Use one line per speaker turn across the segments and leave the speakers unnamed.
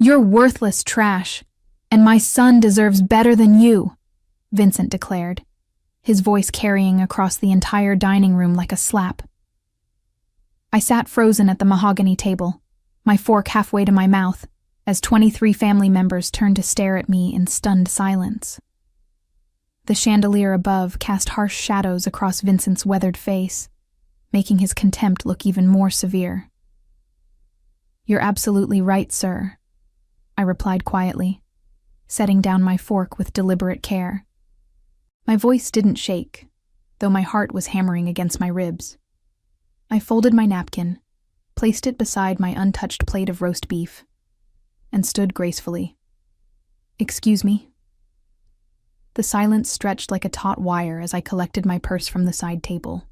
"You're worthless trash, and my son deserves better than you," Vincent declared, his voice carrying across the entire dining room like a slap. I sat frozen at the mahogany table, my fork halfway to my mouth, as 23 family members turned to stare at me in stunned silence. The chandelier above cast harsh shadows across Vincent's weathered face, making his contempt look even more severe. "You're absolutely right, sir," I replied quietly, setting down my fork with deliberate care. My voice didn't shake, though my heart was hammering against my ribs. I folded my napkin, placed it beside my untouched plate of roast beef, and stood gracefully. "Excuse me?" The silence stretched like a taut wire as I collected my purse from the side table.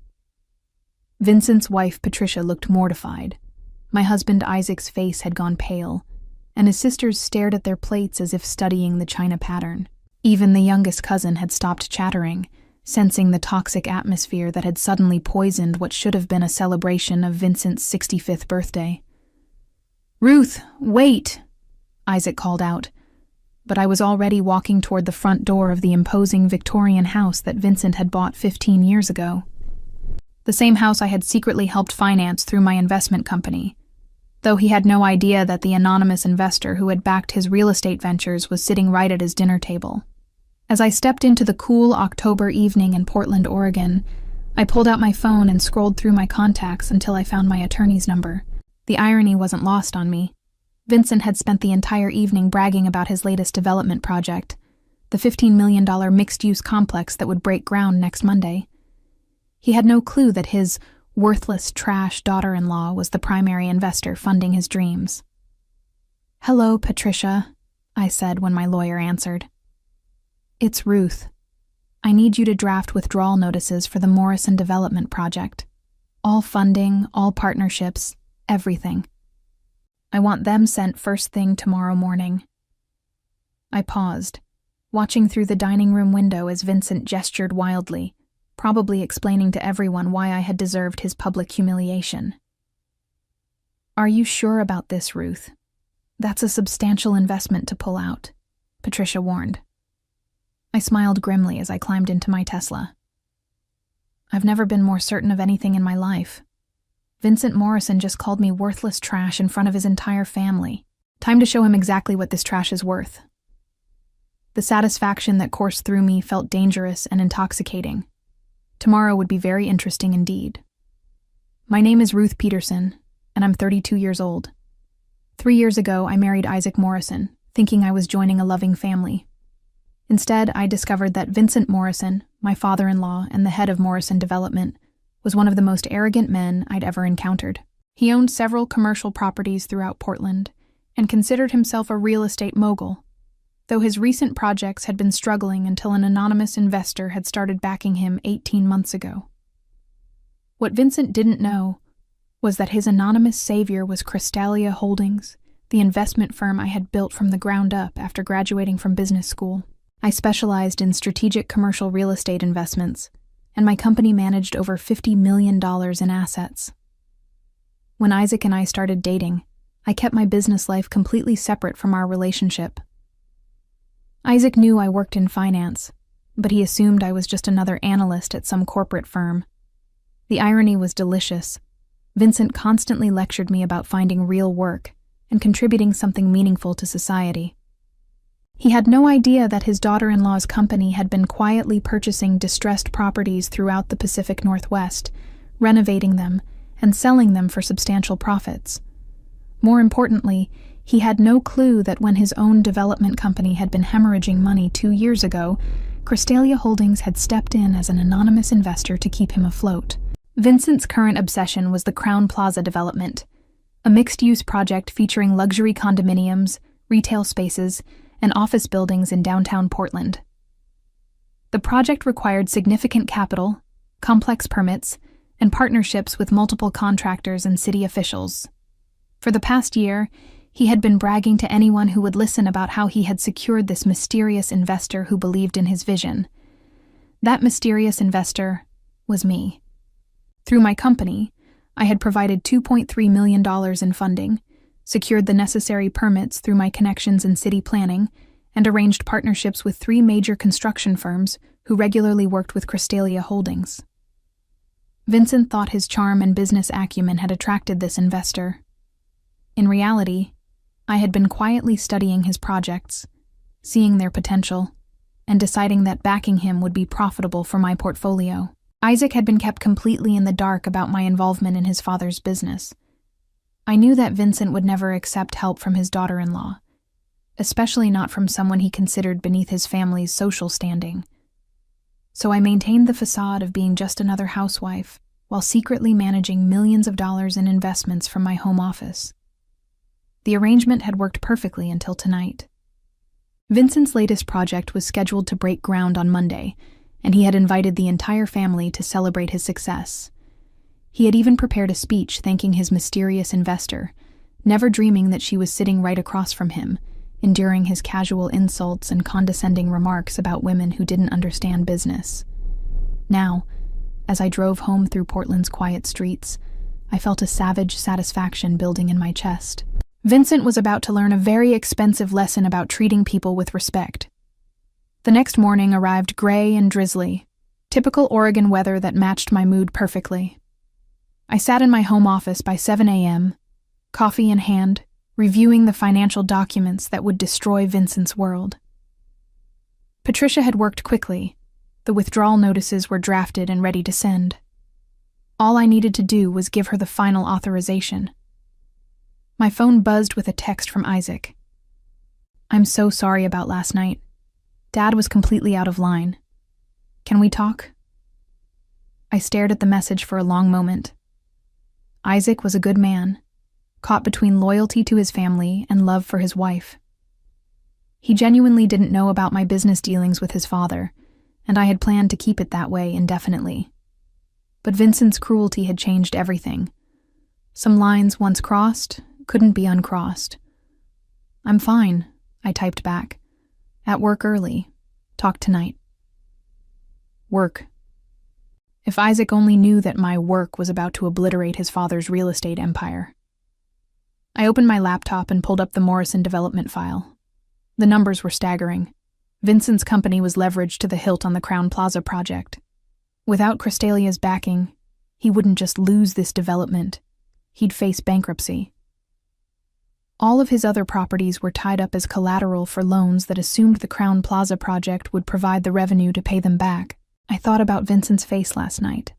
Vincent's wife, Patricia, looked mortified. My husband, Isaac's face had gone pale, and his sisters stared at their plates as if studying the china pattern. Even the youngest cousin had stopped chattering, sensing the toxic atmosphere that had suddenly poisoned what should have been a celebration of Vincent's 65th birthday. "Ruth, wait!" Isaac called out, but I was already walking toward the front door of the imposing Victorian house that Vincent had bought 15 years ago. The same house I had secretly helped finance through my investment company, though he had no idea that the anonymous investor who had backed his real estate ventures was sitting right at his dinner table. As I stepped into the cool October evening in Portland, Oregon, I pulled out my phone and scrolled through my contacts until I found my attorney's number. The irony wasn't lost on me. Vincent had spent the entire evening bragging about his latest development project, the $15 million mixed-use complex that would break ground next Monday. He had no clue that his worthless trash daughter-in-law was the primary investor funding his dreams. "Hello, Patricia," I said when my lawyer answered. "It's Ruth. I need you to draft withdrawal notices for the Morrison Development Project. All funding, all partnerships, everything. I want them sent first thing tomorrow morning." I paused, watching through the dining room window as Vincent gestured wildly, probably explaining to everyone why I had deserved his public humiliation. "Are you sure about this, Ruth? That's a substantial investment to pull out," Patricia warned. I smiled grimly as I climbed into my Tesla. I've never been more certain of anything in my life. Vincent Morrison just called me worthless trash in front of his entire family. Time to show him exactly what this trash is worth. The satisfaction that coursed through me felt dangerous and intoxicating. Tomorrow would be very interesting indeed. My name is Ruth Peterson, and I'm 32 years old. 3 years ago, I married Isaac Morrison, thinking I was joining a loving family. Instead, I discovered that Vincent Morrison, my father-in-law and the head of Morrison Development, was one of the most arrogant men I'd ever encountered. He owned several commercial properties throughout Portland and considered himself a real estate mogul, though his recent projects had been struggling until an anonymous investor had started backing him 18 months ago. What Vincent didn't know was that his anonymous savior was Crystalia Holdings, the investment firm I had built from the ground up after graduating from business school. I specialized in strategic commercial real estate investments, and my company managed over $50 million in assets. When Isaac and I started dating, I kept my business life completely separate from our relationship. Isaac knew I worked in finance, but he assumed I was just another analyst at some corporate firm. The irony was delicious. Vincent constantly lectured me about finding real work and contributing something meaningful to society. He had no idea that his daughter-in-law's company had been quietly purchasing distressed properties throughout the Pacific Northwest, renovating them, and selling them for substantial profits. More importantly, he had no clue that when his own development company had been hemorrhaging money 2 years ago, Crystalia Holdings had stepped in as an anonymous investor to keep him afloat. Vincent's current obsession was the Crown Plaza development, a mixed-use project featuring luxury condominiums, retail spaces, and office buildings in downtown Portland. The project required significant capital, complex permits, and partnerships with multiple contractors and city officials. For the past year, he had been bragging to anyone who would listen about how he had secured this mysterious investor who believed in his vision. That mysterious investor was me. Through my company, I had provided $2.3 million in funding, secured the necessary permits through my connections in city planning, and arranged partnerships with 3 major construction firms who regularly worked with Crystalia Holdings. Vincent thought his charm and business acumen had attracted this investor. In reality, I had been quietly studying his projects, seeing their potential, and deciding that backing him would be profitable for my portfolio. Isaac had been kept completely in the dark about my involvement in his father's business. I knew that Vincent would never accept help from his daughter-in-law, especially not from someone he considered beneath his family's social standing. So I maintained the facade of being just another housewife, while secretly managing millions of dollars in investments from my home office. The arrangement had worked perfectly until tonight. Vincent's latest project was scheduled to break ground on Monday, and he had invited the entire family to celebrate his success. He had even prepared a speech thanking his mysterious investor, never dreaming that she was sitting right across from him, enduring his casual insults and condescending remarks about women who didn't understand business. Now, as I drove home through Portland's quiet streets, I felt a savage satisfaction building in my chest. Vincent was about to learn a very expensive lesson about treating people with respect. The next morning arrived gray and drizzly, typical Oregon weather that matched my mood perfectly. I sat in my home office by 7 a.m., coffee in hand, reviewing the financial documents that would destroy Vincent's world. Patricia had worked quickly. The withdrawal notices were drafted and ready to send. All I needed to do was give her the final authorization. My phone buzzed with a text from Isaac. "I'm so sorry about last night. Dad was completely out of line. Can we talk?" I stared at the message for a long moment. Isaac was a good man, caught between loyalty to his family and love for his wife. He genuinely didn't know about my business dealings with his father, and I had planned to keep it that way indefinitely. But Vincent's cruelty had changed everything. Some lines once crossed couldn't be uncrossed. "I'm fine," I typed back. "At work early. Talk tonight." Work. If Isaac only knew that my work was about to obliterate his father's real estate empire. I opened my laptop and pulled up the Morrison development file. The numbers were staggering. Vincent's company was leveraged to the hilt on the Crown Plaza project. Without Crystalia's backing, he wouldn't just lose this development. He'd face bankruptcy. All of his other properties were tied up as collateral for loans that assumed the Crown Plaza project would provide the revenue to pay them back. I thought about Vincent's face last night,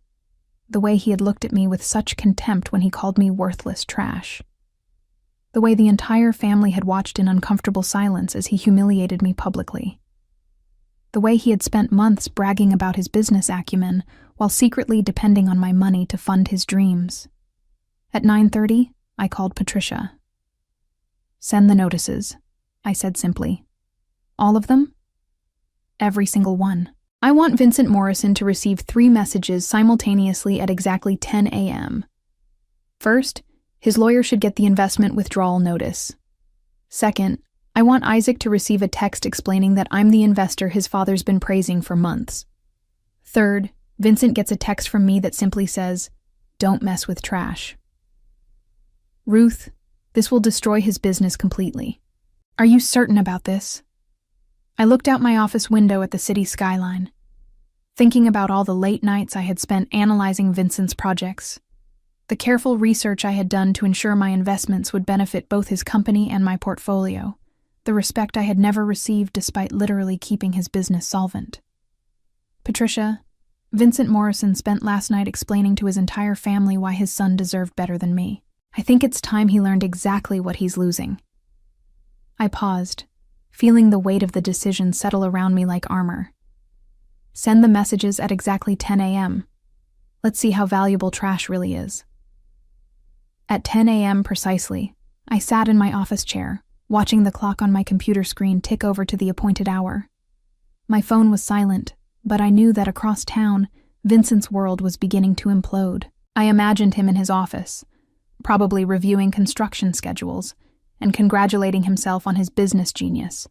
the way he had looked at me with such contempt when he called me worthless trash. The way the entire family had watched in uncomfortable silence as he humiliated me publicly. The way he had spent months bragging about his business acumen while secretly depending on my money to fund his dreams. At 9:30, I called Patricia. "Send the notices," I said simply. "All of them?" "Every single one. I want Vincent Morrison to receive 3 messages simultaneously at exactly 10 a.m. First, his lawyer should get the investment withdrawal notice. Second, I want Isaac to receive a text explaining that I'm the investor his father's been praising for months. Third, Vincent gets a text from me that simply says, "Don't mess with trash." "Ruth, this will destroy his business completely. Are you certain about this?" I looked out my office window at the city skyline, thinking about all the late nights I had spent analyzing Vincent's projects, the careful research I had done to ensure my investments would benefit both his company and my portfolio, the respect I had never received despite literally keeping his business solvent. "Patricia, Vincent Morrison spent last night explaining to his entire family why his son deserved better than me. I think it's time he learned exactly what he's losing." I paused, feeling the weight of the decision settle around me like armor. Send the messages at exactly 10 a.m. Let's see how valuable trash really is. At 10 a.m. precisely, I sat in my office chair, watching the clock on my computer screen tick over to the appointed hour. My phone was silent, but I knew that across town, Vincent's world was beginning to implode. I imagined him in his office, probably reviewing construction schedules and congratulating himself on his business genius,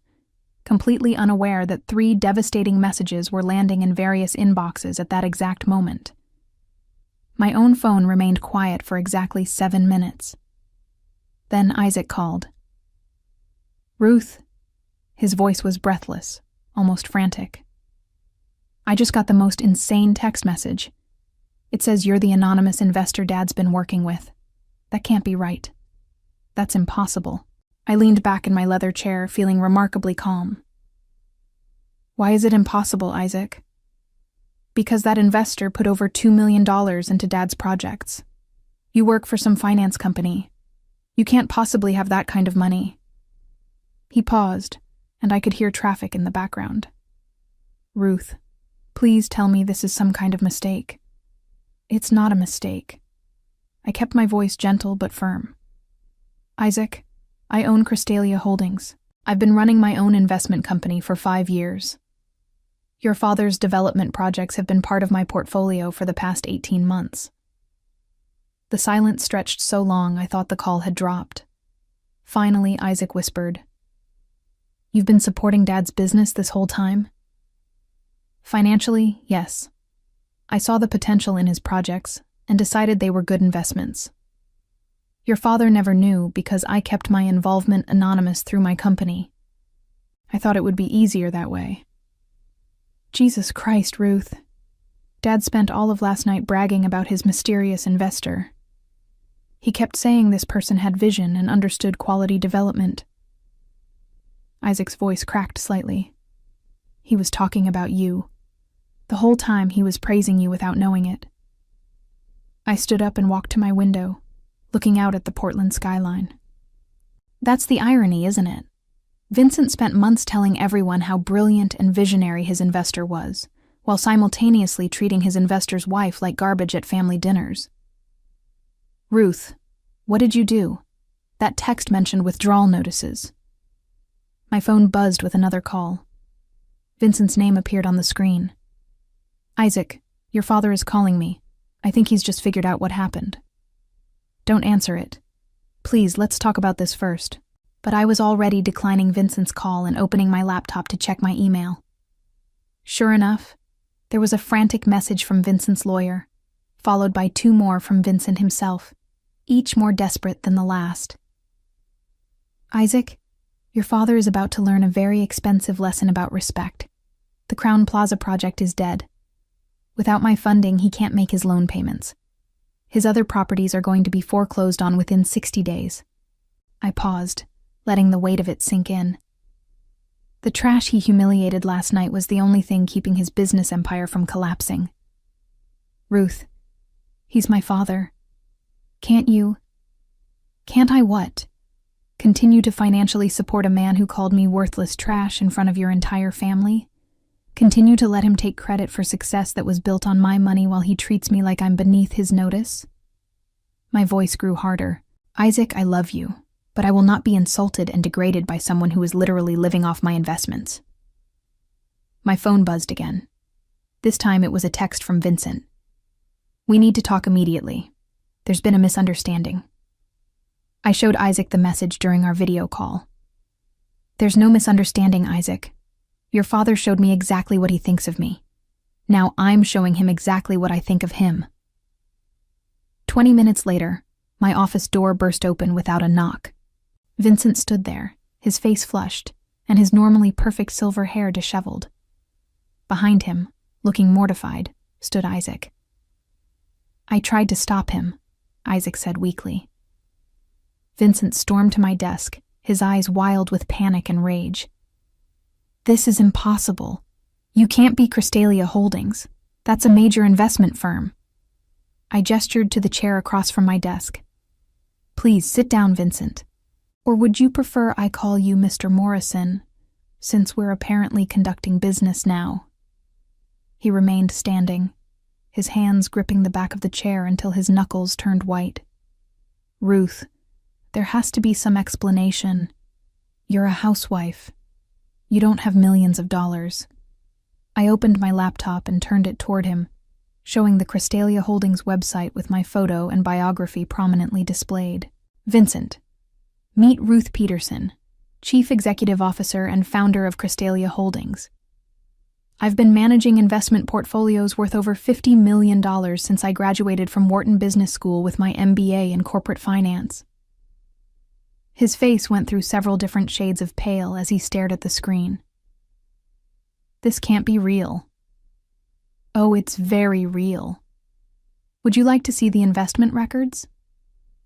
completely unaware that 3 devastating messages were landing in various inboxes at that exact moment. My own phone remained quiet for exactly 7 minutes. Then Isaac called. "Ruth." His voice was breathless, almost frantic. "I just got the most insane text message. It says you're the anonymous investor Dad's been working with. That can't be right. That's impossible." I leaned back in my leather chair, feeling remarkably calm. "Why is it impossible, Isaac?" "Because that investor put over $2 million into Dad's projects. You work for some finance company. You can't possibly have that kind of money." He paused, and I could hear traffic in the background. "Ruth, please tell me this is some kind of mistake." "It's not a mistake." I kept my voice gentle but firm. "Isaac, I own Crystalia Holdings. I've been running my own investment company for 5 years. Your father's development projects have been part of my portfolio for the past 18 months. The silence stretched so long I thought the call had dropped. Finally, Isaac whispered, "You've been supporting Dad's business this whole time?" "Financially, yes. I saw the potential in his projects and decided they were good investments. Your father never knew because I kept my involvement anonymous through my company. I thought it would be easier that way." Jesus Christ, Ruth. Dad spent all of last night bragging about his mysterious investor. He kept saying this person had vision and understood quality development. Isaac's voice cracked slightly. "He was talking about you. The whole time he was praising you without knowing it." I stood up and walked to my window, looking out at the Portland skyline. That's the irony, isn't it? Vincent spent months telling everyone how brilliant and visionary his investor was, while simultaneously treating his investor's wife like garbage at family dinners. "Ruth, what did you do? That text mentioned withdrawal notices." My phone buzzed with another call. Vincent's name appeared on the screen. "Isaac, your father is calling me. I think he's just figured out what happened." "Don't answer it. Please, let's talk about this first." But I was already declining Vincent's call and opening my laptop to check my email. Sure enough, there was a frantic message from Vincent's lawyer, followed by 2 more from Vincent himself, each more desperate than the last. "Isaac, your father is about to learn a very expensive lesson about respect. The Crown Plaza project is dead. Without my funding, he can't make his loan payments. His other properties are going to be foreclosed on within 60 days. I paused, letting the weight of it sink in. The trash he humiliated last night was the only thing keeping his business empire from collapsing. "Ruth, he's my father. Can't I what? Continue to financially support a man who called me worthless trash in front of your entire family? Continue to let him take credit for success that was built on my money while he treats me like I'm beneath his notice?" My voice grew harder. "Isaac, I love you, but I will not be insulted and degraded by someone who is literally living off my investments." My phone buzzed again. This time it was a text from Vincent. "We need to talk immediately. There's been a misunderstanding." I showed Isaac the message during our video call. "There's no misunderstanding, Isaac. Your father showed me exactly what he thinks of me. Now I'm showing him exactly what I think of him." 20 minutes later, my office door burst open without a knock. Vincent stood there, his face flushed, and his normally perfect silver hair disheveled. Behind him, looking mortified, stood Isaac. "I tried to stop him," Isaac said weakly. Vincent stormed to my desk, his eyes wild with panic and rage. "This is impossible. You can't be Crystalia Holdings. That's a major investment firm." I gestured to the chair across from my desk. "Please sit down, Vincent. Or would you prefer I call you Mr. Morrison, since we're apparently conducting business now?" He remained standing, his hands gripping the back of the chair until his knuckles turned white. "Ruth, there has to be some explanation. You're a housewife. You don't have millions of dollars." I opened my laptop and turned it toward him, showing the Crystalia Holdings website with my photo and biography prominently displayed. "Vincent, meet Ruth Peterson, Chief Executive Officer and founder of Crystalia Holdings. I've been managing investment portfolios worth over $50 million since I graduated from Wharton Business School with my MBA in corporate finance." His face went through several different shades of pale as he stared at the screen. This can't be real. Oh, it's very real. Would you like to see the investment records?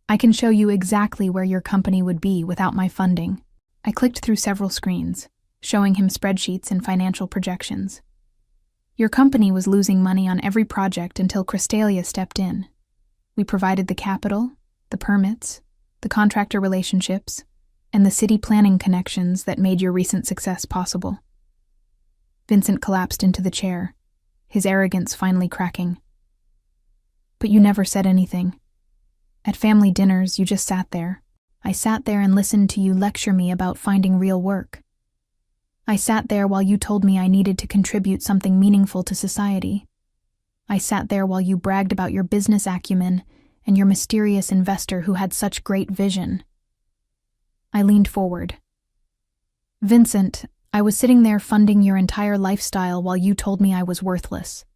I can show you exactly where your company would be without my funding. I clicked through several screens, showing him spreadsheets and financial projections. Your company was losing money on every project until Crystalia stepped in. We provided the capital, the permits, the contractor relationships, and the city planning connections that made your recent success possible. Vincent collapsed into the chair, his arrogance finally cracking. But you never said anything. At family dinners, you just sat there. I sat there and listened to you lecture me about finding real work. I sat there while you told me I needed to contribute something meaningful to society. I sat there while you bragged about your business acumen and your mysterious investor who had such great vision. I leaned forward. Vincent, I was sitting there funding your entire lifestyle while you told me I was worthless.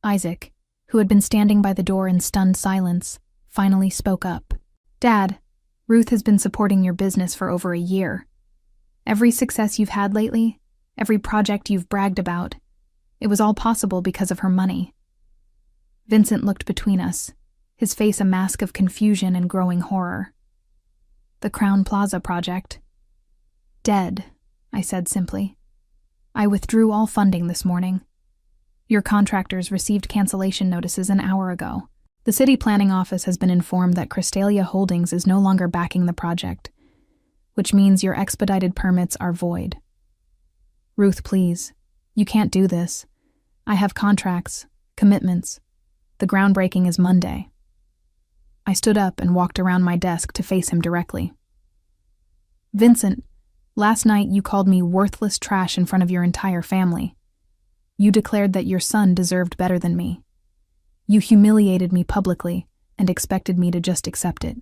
Isaac, who had been standing by the door in stunned silence, finally spoke up. Dad, Ruth has been supporting your business for over a year. Every success you've had lately, every project you've bragged about, it was all possible because of her money. Vincent looked between us, his face a mask of confusion and growing horror. The Crown Plaza project. Dead, I said simply. I withdrew all funding this morning. Your contractors received cancellation notices an hour ago. The city planning office has been informed that Crystalia Holdings is no longer backing the project, which means your expedited permits are void. Ruth, please. You can't do this. I have contracts, commitments. The groundbreaking is Monday. I stood up and walked around my desk to face him directly. Vincent, last night you called me worthless trash in front of your entire family. You declared that your son deserved better than me. You humiliated me publicly and expected me to just accept it.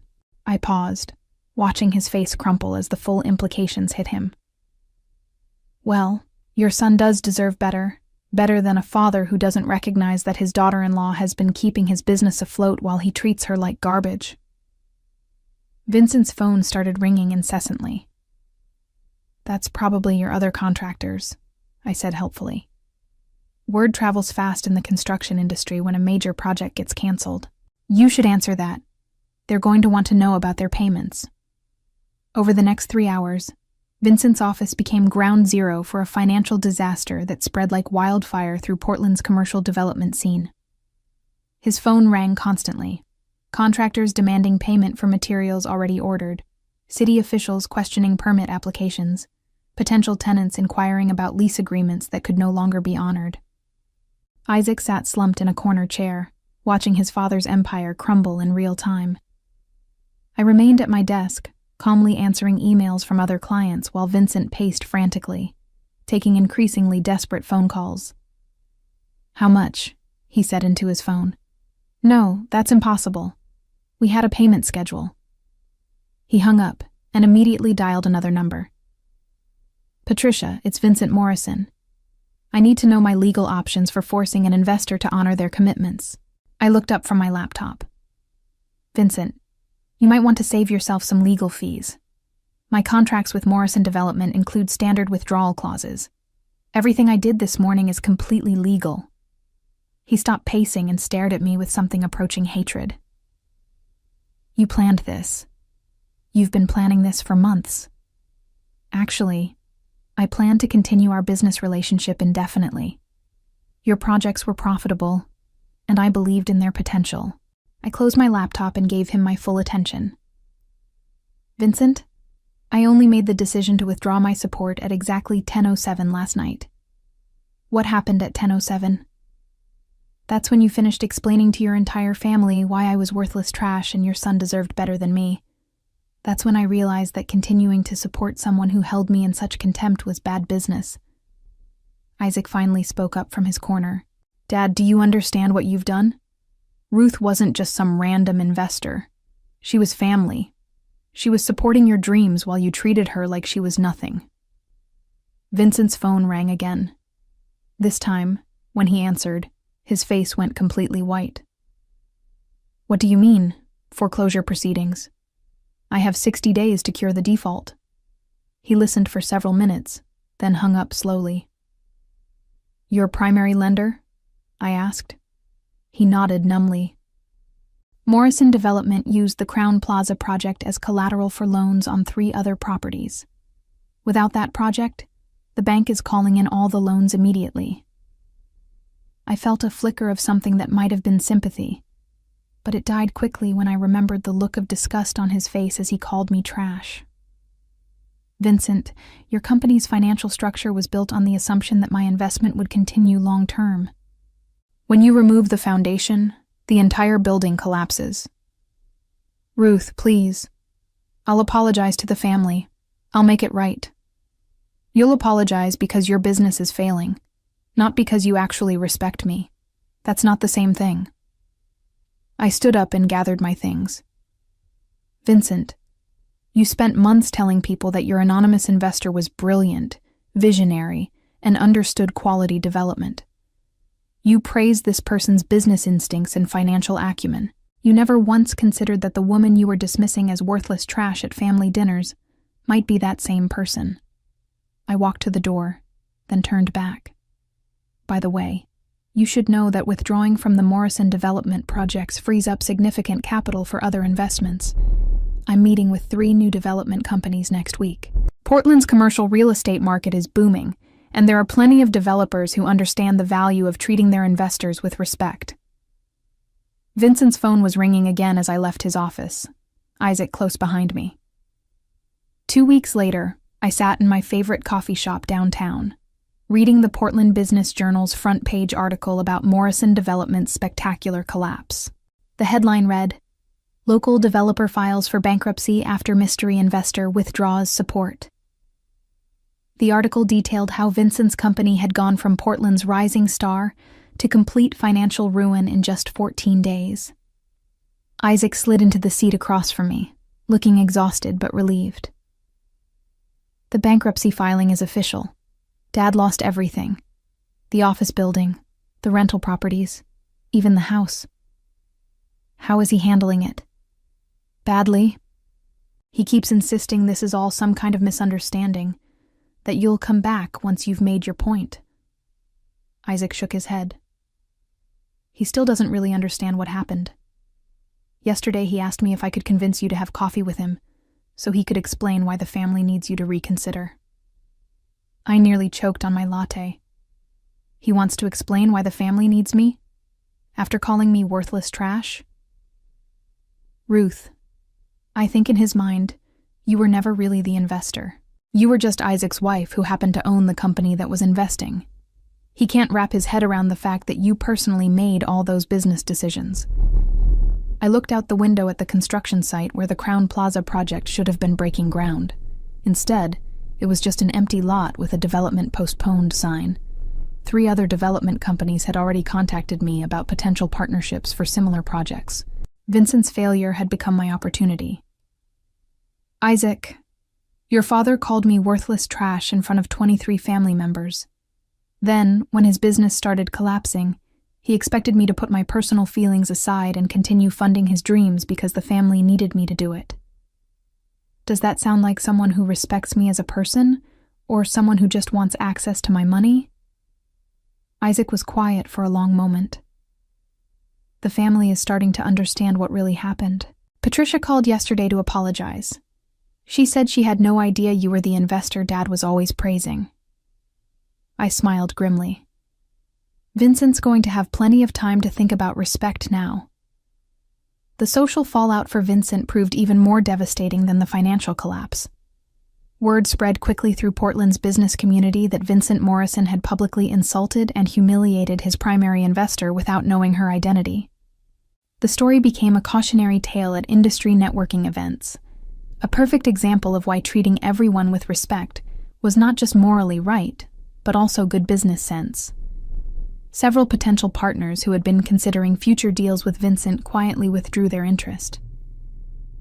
I paused, watching his face crumple as the full implications hit him. Well, your son does deserve better than a father who doesn't recognize that his daughter-in-law has been keeping his business afloat while he treats her like garbage. Vincent's phone started ringing incessantly. That's probably your other contractors, I said helpfully. Word travels fast in the construction industry when a major project gets canceled. You should answer that. They're going to want to know about their payments. Over the next 3 hours, Vincent's office became ground zero for a financial disaster that spread like wildfire through Portland's commercial development scene. His phone rang constantly, contractors demanding payment for materials already ordered, city officials questioning permit applications, potential tenants inquiring about lease agreements that could no longer be honored. Isaac sat slumped in a corner chair, watching his father's empire crumble in real time. I remained at my desk, calmly answering emails from other clients while Vincent paced frantically, taking increasingly desperate phone calls. How much? He said into his phone. No, that's impossible. We had a payment schedule. He hung up and immediately dialed another number. Patricia, it's Vincent Morrison. I need to know my legal options for forcing an investor to honor their commitments. I looked up from my laptop. Vincent, you might want to save yourself some legal fees. My contracts with Morrison Development include standard withdrawal clauses. Everything I did this morning is completely legal. He stopped pacing and stared at me with something approaching hatred. You planned this. You've been planning this for months. Actually, I plan to continue our business relationship indefinitely. Your projects were profitable, and I believed in their potential. I closed my laptop and gave him my full attention. Vincent, I only made the decision to withdraw my support at exactly 10:07 last night. What happened at 10:07? That's when you finished explaining to your entire family why I was worthless trash and your son deserved better than me. That's when I realized that continuing to support someone who held me in such contempt was bad business. Isaac finally spoke up from his corner. Dad, do you understand what you've done? Ruth wasn't just some random investor. She was family. She was supporting your dreams while you treated her like she was nothing. Vincent's phone rang again. This time, when he answered, his face went completely white. What do you mean, foreclosure proceedings? I have 60 days to cure the default." He listened for several minutes, then hung up slowly. "Your primary lender?" I asked. He nodded numbly. Morrison Development used the Crown Plaza project as collateral for loans on 3 other properties. Without that project, the bank is calling in all the loans immediately. I felt a flicker of something that might have been sympathy, but it died quickly when I remembered the look of disgust on his face as he called me trash. "Vincent, your company's financial structure was built on the assumption that my investment would continue long-term. When you remove the foundation, the entire building collapses." "Ruth, please. I'll apologize to the family. I'll make it right." "You'll apologize because your business is failing, not because you actually respect me. That's not the same thing." I stood up and gathered my things. "Vincent, you spent months telling people that your anonymous investor was brilliant, visionary, and understood quality development. You praised this person's business instincts and financial acumen. You never once considered that the woman you were dismissing as worthless trash at family dinners might be that same person." I walked to the door, then turned back. "By the way, you should know that withdrawing from the Morrison Development projects frees up significant capital for other investments. I'm meeting with 3 new development companies next week. Portland's commercial real estate market is booming, and there are plenty of developers who understand the value of treating their investors with respect." Vincent's phone was ringing again as I left his office, Isaac close behind me. 2 weeks later, I sat in my favorite coffee shop downtown, reading the Portland Business Journal's front-page article about Morrison Development's spectacular collapse. The headline read, "Local developer files for bankruptcy after mystery investor withdraws support." The article detailed how Vincent's company had gone from Portland's rising star to complete financial ruin in just 14 days. Isaac slid into the seat across from me, looking exhausted but relieved. "The bankruptcy filing is official. Dad lost everything. The office building, the rental properties, even the house." "How is he handling it?" "Badly. He keeps insisting this is all some kind of misunderstanding, that you'll come back once you've made your point." Isaac shook his head. "He still doesn't really understand what happened. Yesterday he asked me if I could convince you to have coffee with him, so he could explain why the family needs you to reconsider." I nearly choked on my latte. He wants to explain why the family needs me? After calling me worthless trash? "Ruth, I think in his mind, you were never really the investor. You were just Isaac's wife who happened to own the company that was investing. He can't wrap his head around the fact that you personally made all those business decisions." I looked out the window at the construction site where the Crown Plaza project should have been breaking ground. Instead, it was just an empty lot with a development postponed sign. 3 other development companies had already contacted me about potential partnerships for similar projects. Vincent's failure had become my opportunity. "Isaac, your father called me worthless trash in front of 23 family members. Then, when his business started collapsing, he expected me to put my personal feelings aside and continue funding his dreams because the family needed me to do it. Does that sound like someone who respects me as a person, or someone who just wants access to my money?" Isaac was quiet for a long moment. "The family is starting to understand what really happened. Patricia called yesterday to apologize. She said she had no idea you were the investor Dad was always praising." I smiled grimly. Vincent's going to have plenty of time to think about respect now. The social fallout for Vincent proved even more devastating than the financial collapse. Word spread quickly through Portland's business community that Vincent Morrison had publicly insulted and humiliated his primary investor without knowing her identity. The story became a cautionary tale at industry networking events, a perfect example of why treating everyone with respect was not just morally right, but also good business sense. Several potential partners who had been considering future deals with Vincent quietly withdrew their interest.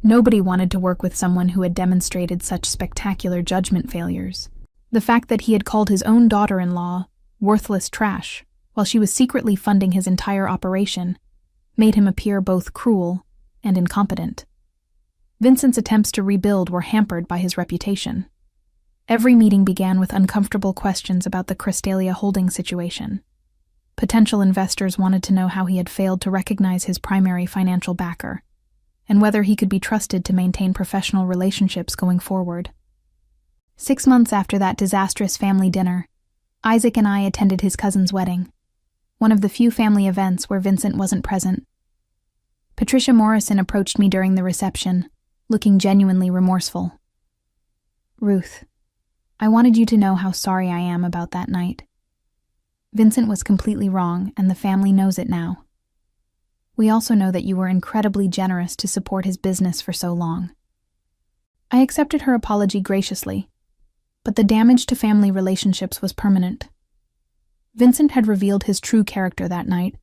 Nobody wanted to work with someone who had demonstrated such spectacular judgment failures. The fact that he had called his own daughter-in-law worthless trash while she was secretly funding his entire operation made him appear both cruel and incompetent. Vincent's attempts to rebuild were hampered by his reputation. Every meeting began with uncomfortable questions about the Crystalia holding situation. Potential investors wanted to know how he had failed to recognize his primary financial backer, and whether he could be trusted to maintain professional relationships going forward. 6 months after that disastrous family dinner, Isaac and I attended his cousin's wedding, one of the few family events where Vincent wasn't present. Patricia Morrison approached me during the reception, looking genuinely remorseful. "Ruth, I wanted you to know how sorry I am about that night. Vincent was completely wrong, and the family knows it now. We also know that you were incredibly generous to support his business for so long." I accepted her apology graciously, but the damage to family relationships was permanent. Vincent had revealed his true character that night,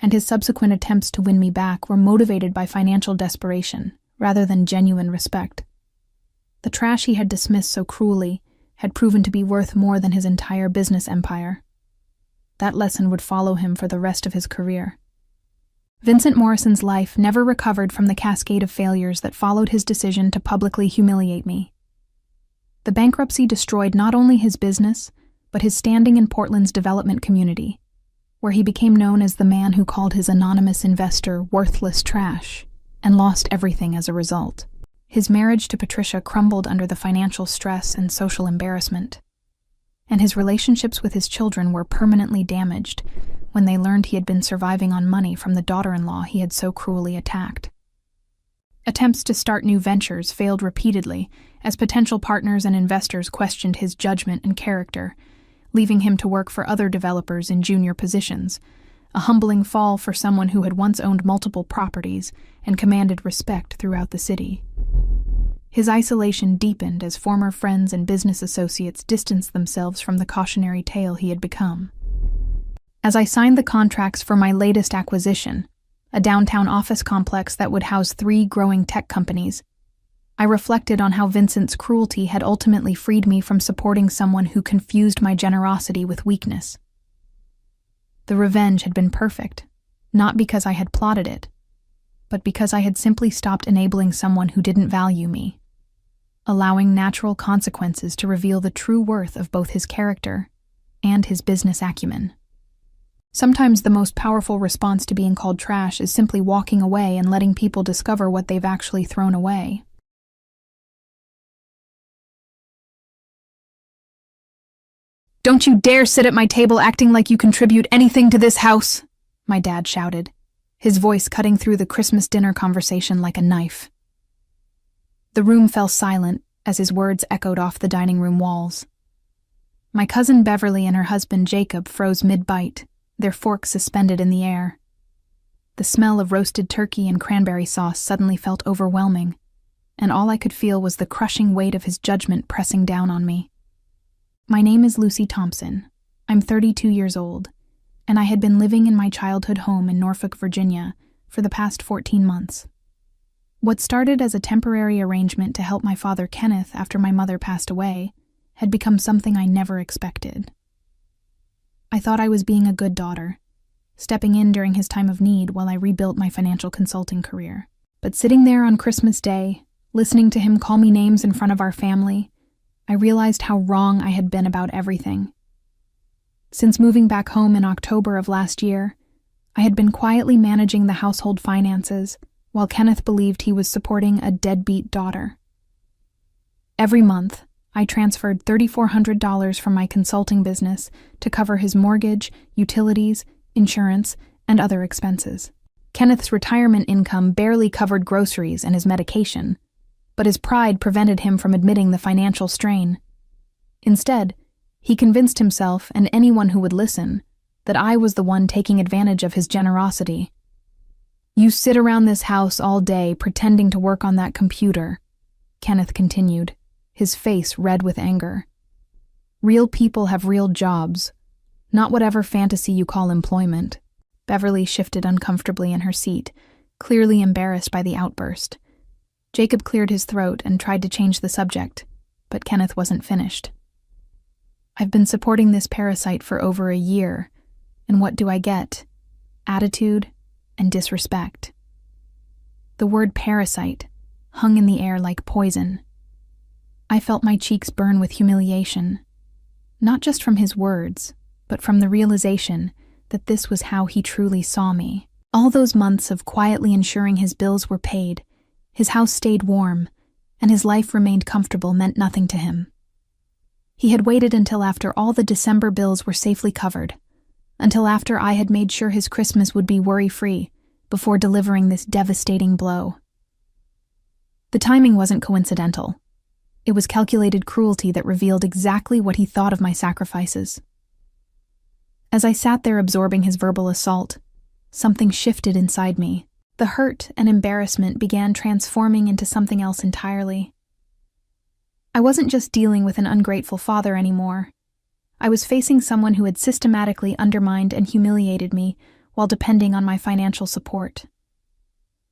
and his subsequent attempts to win me back were motivated by financial desperation rather than genuine respect. The trash he had dismissed so cruelly had proven to be worth more than his entire business empire. That lesson would follow him for the rest of his career. Vincent Morrison's life never recovered from the cascade of failures that followed his decision to publicly humiliate me. The bankruptcy destroyed not only his business, but his standing in Portland's development community, where he became known as the man who called his anonymous investor worthless trash, and lost everything as a result. His marriage to Patricia crumbled under the financial stress and social embarrassment, and his relationships with his children were permanently damaged when they learned he had been surviving on money from the daughter-in-law he had so cruelly attacked. Attempts to start new ventures failed repeatedly as potential partners and investors questioned his judgment and character, leaving him to work for other developers in junior positions, a humbling fall for someone who had once owned multiple properties and commanded respect throughout the city. His isolation deepened as former friends and business associates distanced themselves from the cautionary tale he had become. As I signed the contracts for my latest acquisition, a downtown office complex that would house 3 growing tech companies, I reflected on how Vincent's cruelty had ultimately freed me from supporting someone who confused my generosity with weakness. The revenge had been perfect, not because I had plotted it, but because I had simply stopped enabling someone who didn't value me, allowing natural consequences to reveal the true worth of both his character and his business acumen. Sometimes the most powerful response to being called trash is simply walking away and letting people discover what they've actually thrown away. "Don't you dare sit at my table acting like you contribute anything to this house," my dad shouted, his voice cutting through the Christmas dinner conversation like a knife. The room fell silent as his words echoed off the dining room walls. My cousin Beverly and her husband Jacob froze mid-bite, their forks suspended in the air. The smell of roasted turkey and cranberry sauce suddenly felt overwhelming, and all I could feel was the crushing weight of his judgment pressing down on me. My name is Lucy Thompson. I'm 32 years old, and I had been living in my childhood home in Norfolk, Virginia, for the past 14 months. What started as a temporary arrangement to help my father Kenneth after my mother passed away had become something I never expected. I thought I was being a good daughter, stepping in during his time of need while I rebuilt my financial consulting career. But sitting there on Christmas Day, listening to him call me names in front of our family, I realized how wrong I had been about everything. Since moving back home in October of last year, I had been quietly managing the household finances while Kenneth believed he was supporting a deadbeat daughter. Every month, I transferred $3,400 from my consulting business to cover his mortgage, utilities, insurance, and other expenses. Kenneth's retirement income barely covered groceries and his medication, but his pride prevented him from admitting the financial strain. Instead, he convinced himself and anyone who would listen that I was the one taking advantage of his generosity. "You sit around this house all day pretending to work on that computer," Kenneth continued, his face red with anger. "Real people have real jobs, not whatever fantasy you call employment." Beverly shifted uncomfortably in her seat, clearly embarrassed by the outburst. Jacob cleared his throat and tried to change the subject, but Kenneth wasn't finished. "I've been supporting this parasite for over a year, and what do I get? Attitude and disrespect." The word parasite hung in the air like poison. I felt my cheeks burn with humiliation, not just from his words, but from the realization that this was how he truly saw me. All those months of quietly ensuring his bills were paid, his house stayed warm, and his life remained comfortable meant nothing to him. He had waited until after all the December bills were safely covered, until after I had made sure his Christmas would be worry-free, before delivering this devastating blow. The timing wasn't coincidental. It was calculated cruelty that revealed exactly what he thought of my sacrifices. As I sat there absorbing his verbal assault, something shifted inside me. The hurt and embarrassment began transforming into something else entirely. I wasn't just dealing with an ungrateful father anymore. I was facing someone who had systematically undermined and humiliated me while depending on my financial support.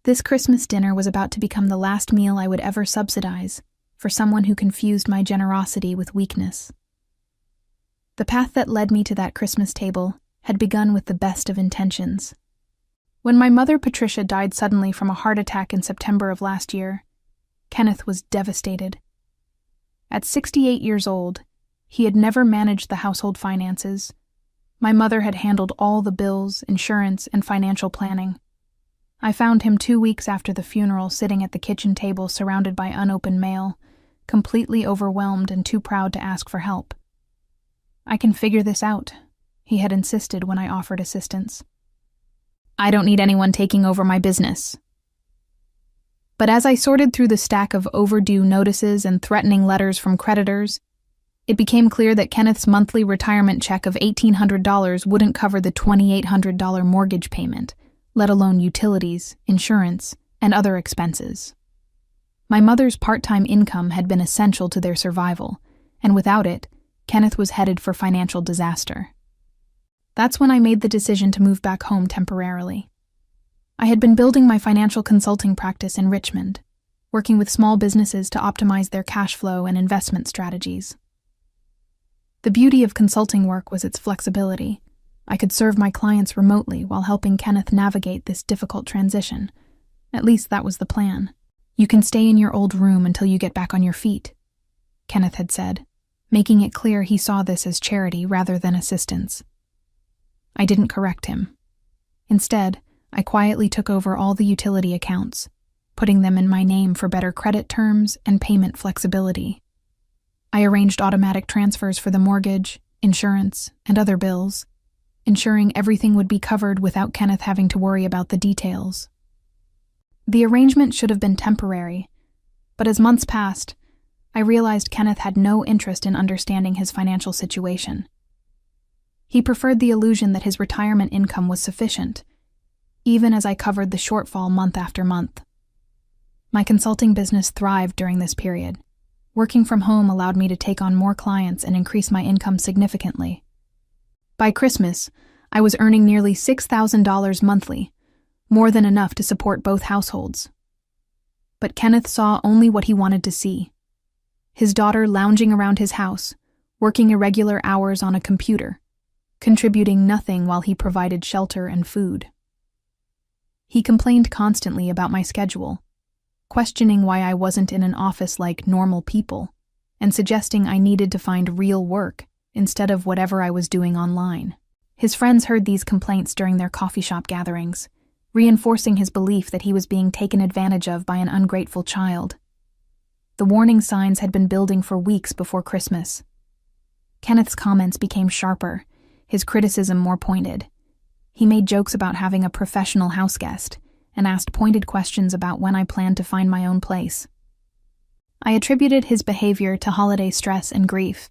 This Christmas dinner was about to become the last meal I would ever subsidize for someone who confused my generosity with weakness. The path that led me to that Christmas table had begun with the best of intentions. When my mother Patricia died suddenly from a heart attack in September of last year, Kenneth was devastated. At 68 years old, he had never managed the household finances. My mother had handled all the bills, insurance, and financial planning. I found him 2 weeks after the funeral sitting at the kitchen table surrounded by unopened mail, completely overwhelmed and too proud to ask for help. "I can figure this out," he had insisted when I offered assistance. "I don't need anyone taking over my business." But as I sorted through the stack of overdue notices and threatening letters from creditors, it became clear that Kenneth's monthly retirement check of $1,800 wouldn't cover the $2,800 mortgage payment, let alone utilities, insurance, and other expenses. My mother's part-time income had been essential to their survival, and without it, Kenneth was headed for financial disaster. That's when I made the decision to move back home temporarily. I had been building my financial consulting practice in Richmond, working with small businesses to optimize their cash flow and investment strategies. The beauty of consulting work was its flexibility. I could serve my clients remotely while helping Kenneth navigate this difficult transition. At least that was the plan. "You can stay in your old room until you get back on your feet," Kenneth had said, making it clear he saw this as charity rather than assistance. I didn't correct him. Instead, I quietly took over all the utility accounts, putting them in my name for better credit terms and payment flexibility. I arranged automatic transfers for the mortgage, insurance, and other bills, ensuring everything would be covered without Kenneth having to worry about the details. The arrangement should have been temporary, but as months passed, I realized Kenneth had no interest in understanding his financial situation. He preferred the illusion that his retirement income was sufficient, even as I covered the shortfall month after month. My consulting business thrived during this period. Working from home allowed me to take on more clients and increase my income significantly. By Christmas, I was earning nearly $6,000 monthly, more than enough to support both households. But Kenneth saw only what he wanted to see. His daughter lounging around his house, working irregular hours on a computer, contributing nothing while he provided shelter and food. He complained constantly about my schedule, questioning why I wasn't in an office like normal people, and suggesting I needed to find real work instead of whatever I was doing online. His friends heard these complaints during their coffee shop gatherings, reinforcing his belief that he was being taken advantage of by an ungrateful child. The warning signs had been building for weeks before Christmas. Kenneth's comments became sharper, his criticism more pointed. He made jokes about having a professional houseguest and asked pointed questions about when I planned to find my own place. I attributed his behavior to holiday stress and grief,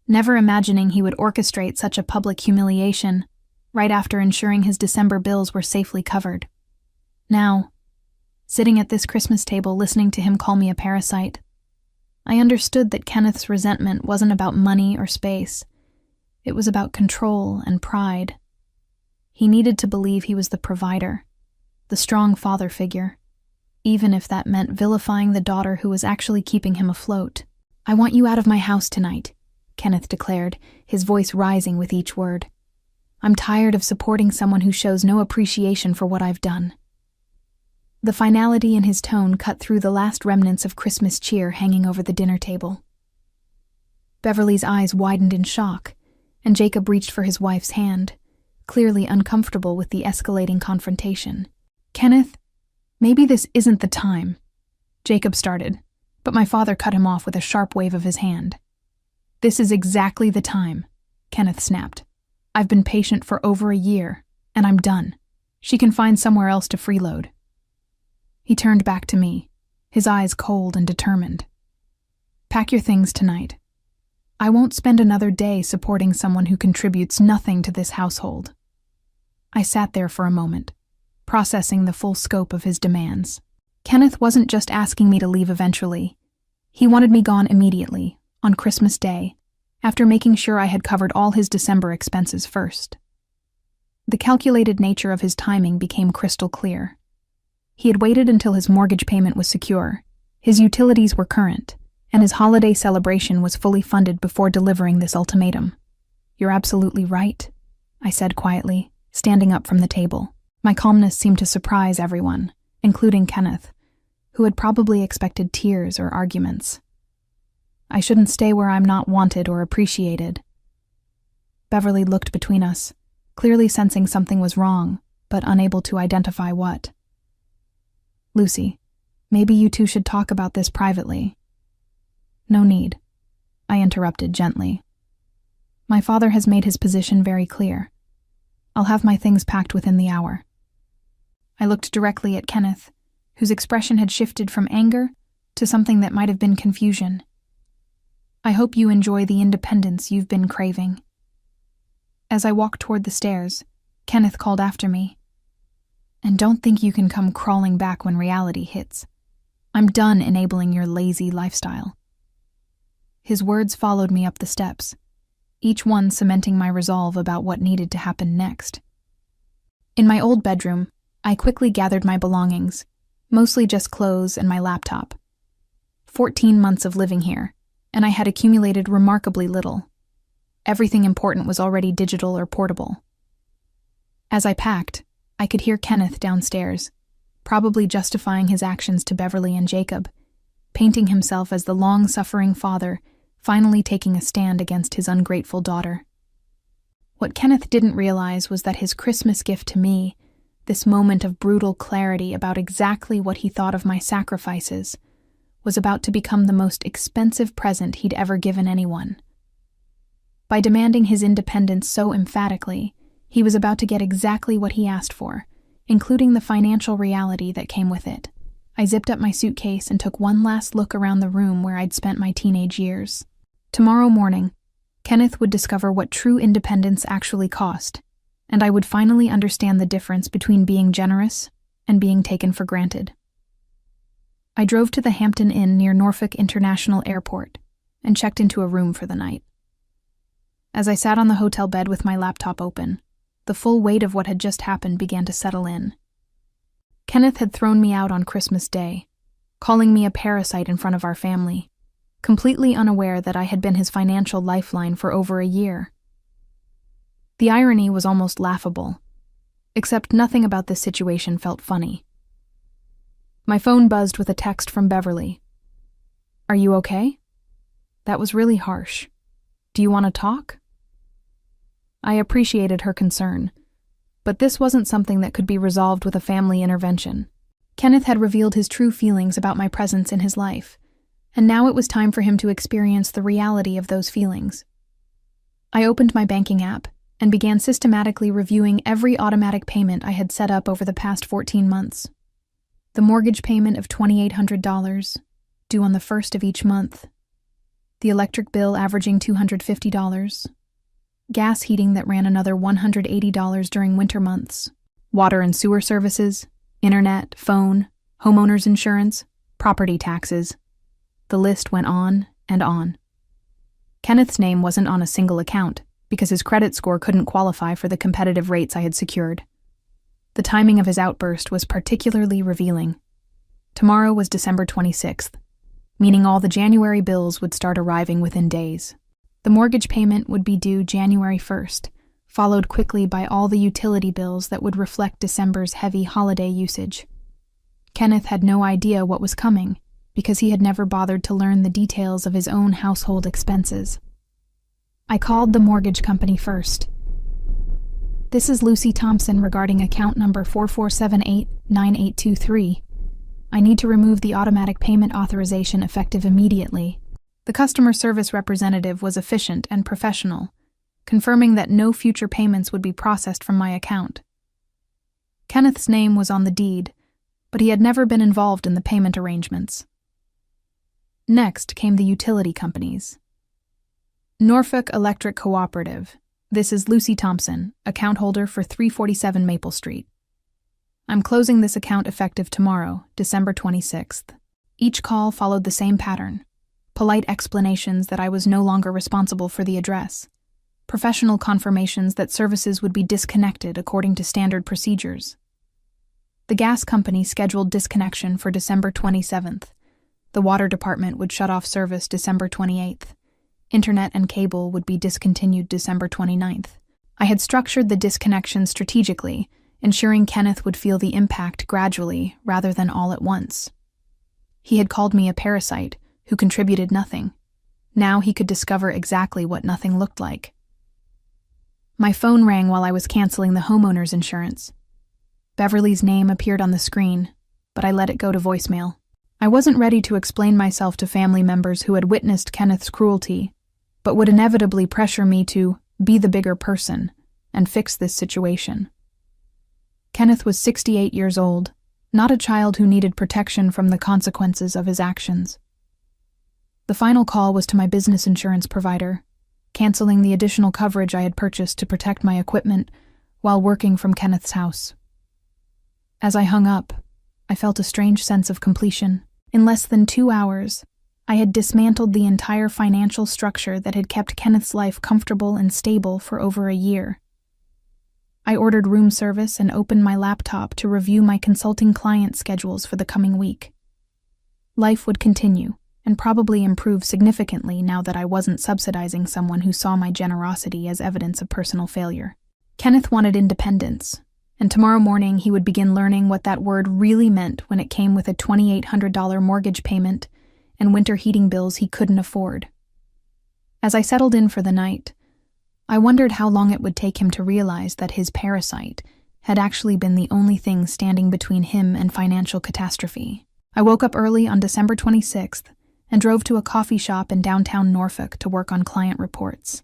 never imagining he would orchestrate such a public humiliation right after ensuring his December bills were safely covered. Now, sitting at this Christmas table listening to him call me a parasite, I understood that Kenneth's resentment wasn't about money or space. It was about control and pride. He needed to believe he was the provider, the strong father figure, even if that meant vilifying the daughter who was actually keeping him afloat. "I want you out of my house tonight," Kenneth declared, his voice rising with each word. "I'm tired of supporting someone who shows no appreciation for what I've done." The finality in his tone cut through the last remnants of Christmas cheer hanging over the dinner table. Beverly's eyes widened in shock, and Jacob reached for his wife's hand, clearly uncomfortable with the escalating confrontation. "Kenneth, maybe this isn't the time," Jacob started, but my father cut him off with a sharp wave of his hand. "This is exactly the time," Kenneth snapped. "I've been patient for over a year, and I'm done. She can find somewhere else to freeload." He turned back to me, his eyes cold and determined. "Pack your things tonight. I won't spend another day supporting someone who contributes nothing to this household." I sat there for a moment, processing the full scope of his demands. Kenneth wasn't just asking me to leave eventually. He wanted me gone immediately, on Christmas Day, after making sure I had covered all his December expenses first. The calculated nature of his timing became crystal clear. He had waited until his mortgage payment was secure, his utilities were current, and his holiday celebration was fully funded before delivering this ultimatum. "You're absolutely right," I said quietly, standing up from the table. My calmness seemed to surprise everyone, including Kenneth, who had probably expected tears or arguments. "I shouldn't stay where I'm not wanted or appreciated." Beverly looked between us, clearly sensing something was wrong, but unable to identify what. "Lucy, maybe you two should talk about this privately." "No need," I interrupted gently. "My father has made his position very clear. I'll have my things packed within the hour." I looked directly at Kenneth, whose expression had shifted from anger to something that might have been confusion. "I hope you enjoy the independence you've been craving." As I walked toward the stairs, Kenneth called after me. "And don't think you can come crawling back when reality hits. I'm done enabling your lazy lifestyle." His words followed me up the steps, each one cementing my resolve about what needed to happen next. In my old bedroom, I quickly gathered my belongings, mostly just clothes and my laptop. 14 months of living here, and I had accumulated remarkably little. Everything important was already digital or portable. As I packed, I could hear Kenneth downstairs, probably justifying his actions to Beverly and Jacob, painting himself as the long-suffering father finally taking a stand against his ungrateful daughter. What Kenneth didn't realize was that his Christmas gift to me, this moment of brutal clarity about exactly what he thought of my sacrifices, was about to become the most expensive present he'd ever given anyone. By demanding his independence so emphatically, he was about to get exactly what he asked for, including the financial reality that came with it. I zipped up my suitcase and took one last look around the room where I'd spent my teenage years. Tomorrow morning, Kenneth would discover what true independence actually cost, and I would finally understand the difference between being generous and being taken for granted. I drove to the Hampton Inn near Norfolk International Airport and checked into a room for the night. As I sat on the hotel bed with my laptop open, the full weight of what had just happened began to settle in. Kenneth had thrown me out on Christmas Day, calling me a parasite in front of our family, completely unaware that I had been his financial lifeline for over a year. The irony was almost laughable, except nothing about this situation felt funny. My phone buzzed with a text from Beverly. "Are you okay? That was really harsh. Do you want to talk?" I appreciated her concern, but this wasn't something that could be resolved with a family intervention. Kenneth had revealed his true feelings about my presence in his life, and now it was time for him to experience the reality of those feelings. I opened my banking app and began systematically reviewing every automatic payment I had set up over the past 14 months. The mortgage payment of $2,800, due on the 1st of each month. The electric bill averaging $250. Gas heating that ran another $180 during winter months. Water and sewer services, internet, phone, homeowners insurance, property taxes. The list went on and on. Kenneth's name wasn't on a single account because his credit score couldn't qualify for the competitive rates I had secured. The timing of his outburst was particularly revealing. Tomorrow was December 26th, meaning all the January bills would start arriving within days. The mortgage payment would be due January 1st, followed quickly by all the utility bills that would reflect December's heavy holiday usage. Kenneth had no idea what was coming because he had never bothered to learn the details of his own household expenses. I called the mortgage company first. "This is Lucy Thompson regarding account number 44789823. I need to remove the automatic payment authorization effective immediately." The customer service representative was efficient and professional, confirming that no future payments would be processed from my account. Kenneth's name was on the deed, but he had never been involved in the payment arrangements. Next came the utility companies. Norfolk Electric Cooperative. This is Lucy Thompson, account holder for 347 Maple Street. I'm closing this account effective tomorrow, December 26th. Each call followed the same pattern. Polite explanations that I was no longer responsible for the address. Professional confirmations that services would be disconnected according to standard procedures. The gas company scheduled disconnection for December 27th. The water department would shut off service December 28th. Internet and cable would be discontinued December 29th. I had structured the disconnection strategically, ensuring Kenneth would feel the impact gradually rather than all at once. He had called me a parasite who contributed nothing. Now he could discover exactly what nothing looked like. My phone rang while I was canceling the homeowner's insurance. Beverly's name appeared on the screen, but I let it go to voicemail. I wasn't ready to explain myself to family members who had witnessed Kenneth's cruelty, but would inevitably pressure me to be the bigger person and fix this situation. Kenneth was 68 years old, not a child who needed protection from the consequences of his actions. The final call was to my business insurance provider, canceling the additional coverage I had purchased to protect my equipment while working from Kenneth's house. As I hung up, I felt a strange sense of completion. In less than 2 hours, I had dismantled the entire financial structure that had kept Kenneth's life comfortable and stable for over a year. I ordered room service and opened my laptop to review my consulting client schedules for the coming week. Life would continue, and probably improve significantly now that I wasn't subsidizing someone who saw my generosity as evidence of personal failure. Kenneth wanted independence, and tomorrow morning he would begin learning what that word really meant when it came with a $2,800 mortgage payment and winter heating bills he couldn't afford. As I settled in for the night, I wondered how long it would take him to realize that his parasite had actually been the only thing standing between him and financial catastrophe. I woke up early on December 26th and drove to a coffee shop in downtown Norfolk to work on client reports.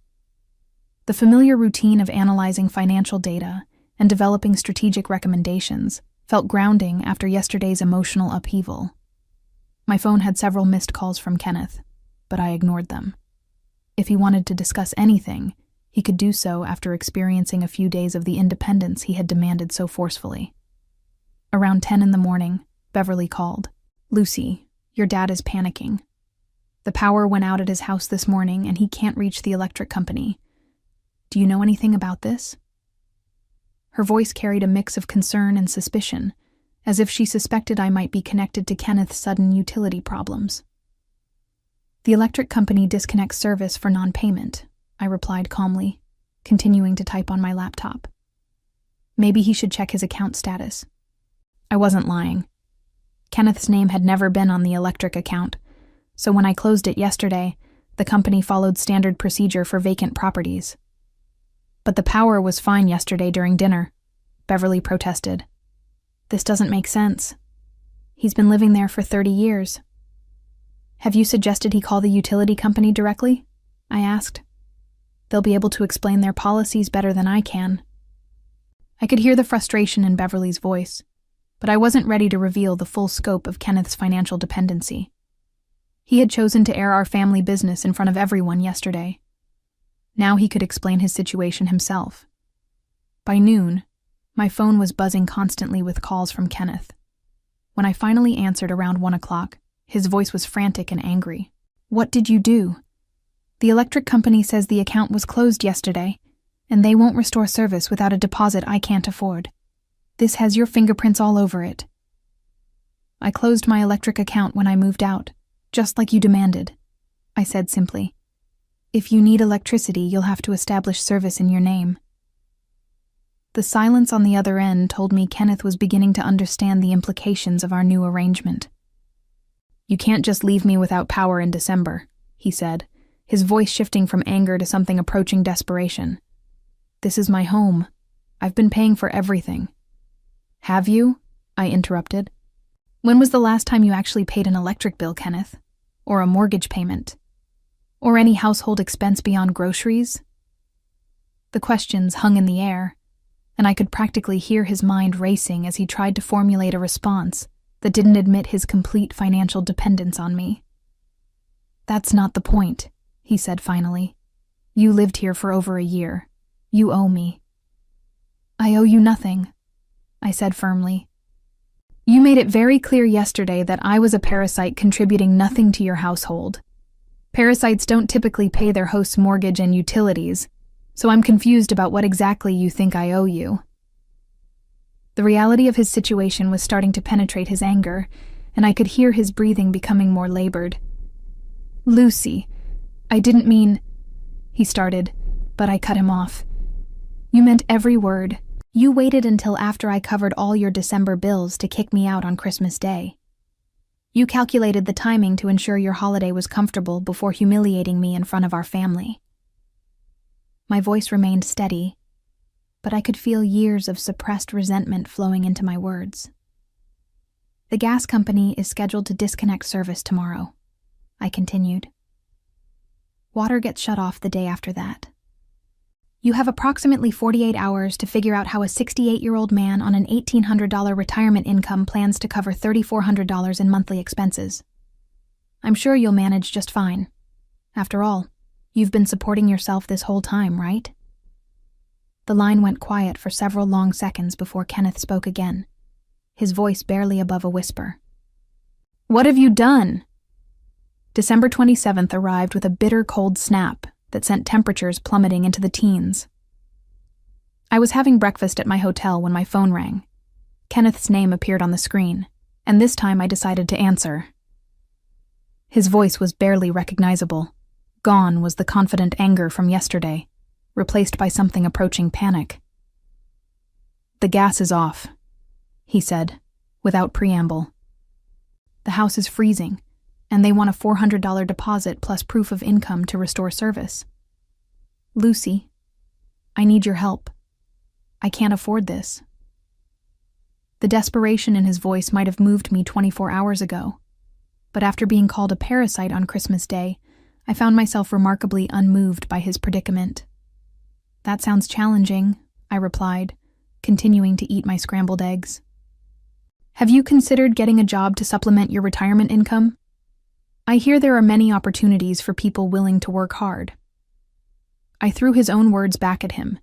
The familiar routine of analyzing financial data and developing strategic recommendations felt grounding after yesterday's emotional upheaval. My phone had several missed calls from Kenneth, but I ignored them. If he wanted to discuss anything, he could do so after experiencing a few days of the independence he had demanded so forcefully. Around 10 in the morning, Beverly called. "Lucy, your dad is panicking. The power went out at his house this morning and he can't reach the electric company. Do you know anything about this?" Her voice carried a mix of concern and suspicion, as if she suspected I might be connected to Kenneth's sudden utility problems. "The electric company disconnects service for non-payment," I replied calmly, continuing to type on my laptop. Maybe he should check his account status. I wasn't lying. Kenneth's name had never been on the electric account, so when I closed it yesterday, the company followed standard procedure for vacant properties. "But the power was fine yesterday during dinner," Beverly protested. "This doesn't make sense. He's been living there for 30 years. "Have you suggested he call the utility company directly?" I asked. "They'll be able to explain their policies better than I can." I could hear the frustration in Beverly's voice, but I wasn't ready to reveal the full scope of Kenneth's financial dependency. He had chosen to air our family business in front of everyone yesterday. Now he could explain his situation himself. By noon, my phone was buzzing constantly with calls from Kenneth. When I finally answered around 1 o'clock, his voice was frantic and angry. "What did you do? The electric company says the account was closed yesterday, and they won't restore service without a deposit I can't afford. This has your fingerprints all over it." "I closed my electric account when I moved out, just like you demanded," I said simply. "If you need electricity, you'll have to establish service in your name." The silence on the other end told me Kenneth was beginning to understand the implications of our new arrangement. "You can't just leave me without power in December," he said, his voice shifting from anger to something approaching desperation. "This is my home. I've been paying for everything." "Have you?" I interrupted. "When was the last time you actually paid an electric bill, Kenneth? Or a mortgage payment? Or any household expense beyond groceries?" The questions hung in the air, and I could practically hear his mind racing as he tried to formulate a response that didn't admit his complete financial dependence on me. "That's not the point," he said finally. "You lived here for over a year. You owe me." "I owe you nothing," I said firmly. "You made it very clear yesterday that I was a parasite contributing nothing to your household. Parasites don't typically pay their host's mortgage and utilities, so I'm confused about what exactly you think I owe you." The reality of his situation was starting to penetrate his anger, and I could hear his breathing becoming more labored. "Lucy, I didn't mean—" he started, but I cut him off. "You meant every word. You waited until after I covered all your December bills to kick me out on Christmas Day. You calculated the timing to ensure your holiday was comfortable before humiliating me in front of our family." My voice remained steady, but I could feel years of suppressed resentment flowing into my words. "The gas company is scheduled to disconnect service tomorrow," I continued. "Water gets shut off the day after that. You have approximately 48 hours to figure out how a 68-year-old man on an $1,800 retirement income plans to cover $3,400 in monthly expenses. I'm sure you'll manage just fine. After all, you've been supporting yourself this whole time, right?" The line went quiet for several long seconds before Kenneth spoke again, his voice barely above a whisper. "What have you done?" December 27th arrived with a bitter cold snap that sent temperatures plummeting into the teens. I was having breakfast at my hotel when my phone rang. Kenneth's name appeared on the screen, and this time I decided to answer. His voice was barely recognizable. Gone was the confident anger from yesterday, replaced by something approaching panic. "The gas is off," he said, without preamble. "The house is freezing, and they want a $400 deposit plus proof of income to restore service. Lucy, I need your help. I can't afford this." The desperation in his voice might have moved me 24 hours ago, but after being called a parasite on Christmas Day, I found myself remarkably unmoved by his predicament. "That sounds challenging," I replied, continuing to eat my scrambled eggs. "Have you considered getting a job to supplement your retirement income? I hear there are many opportunities for people willing to work hard." I threw his own words back at him,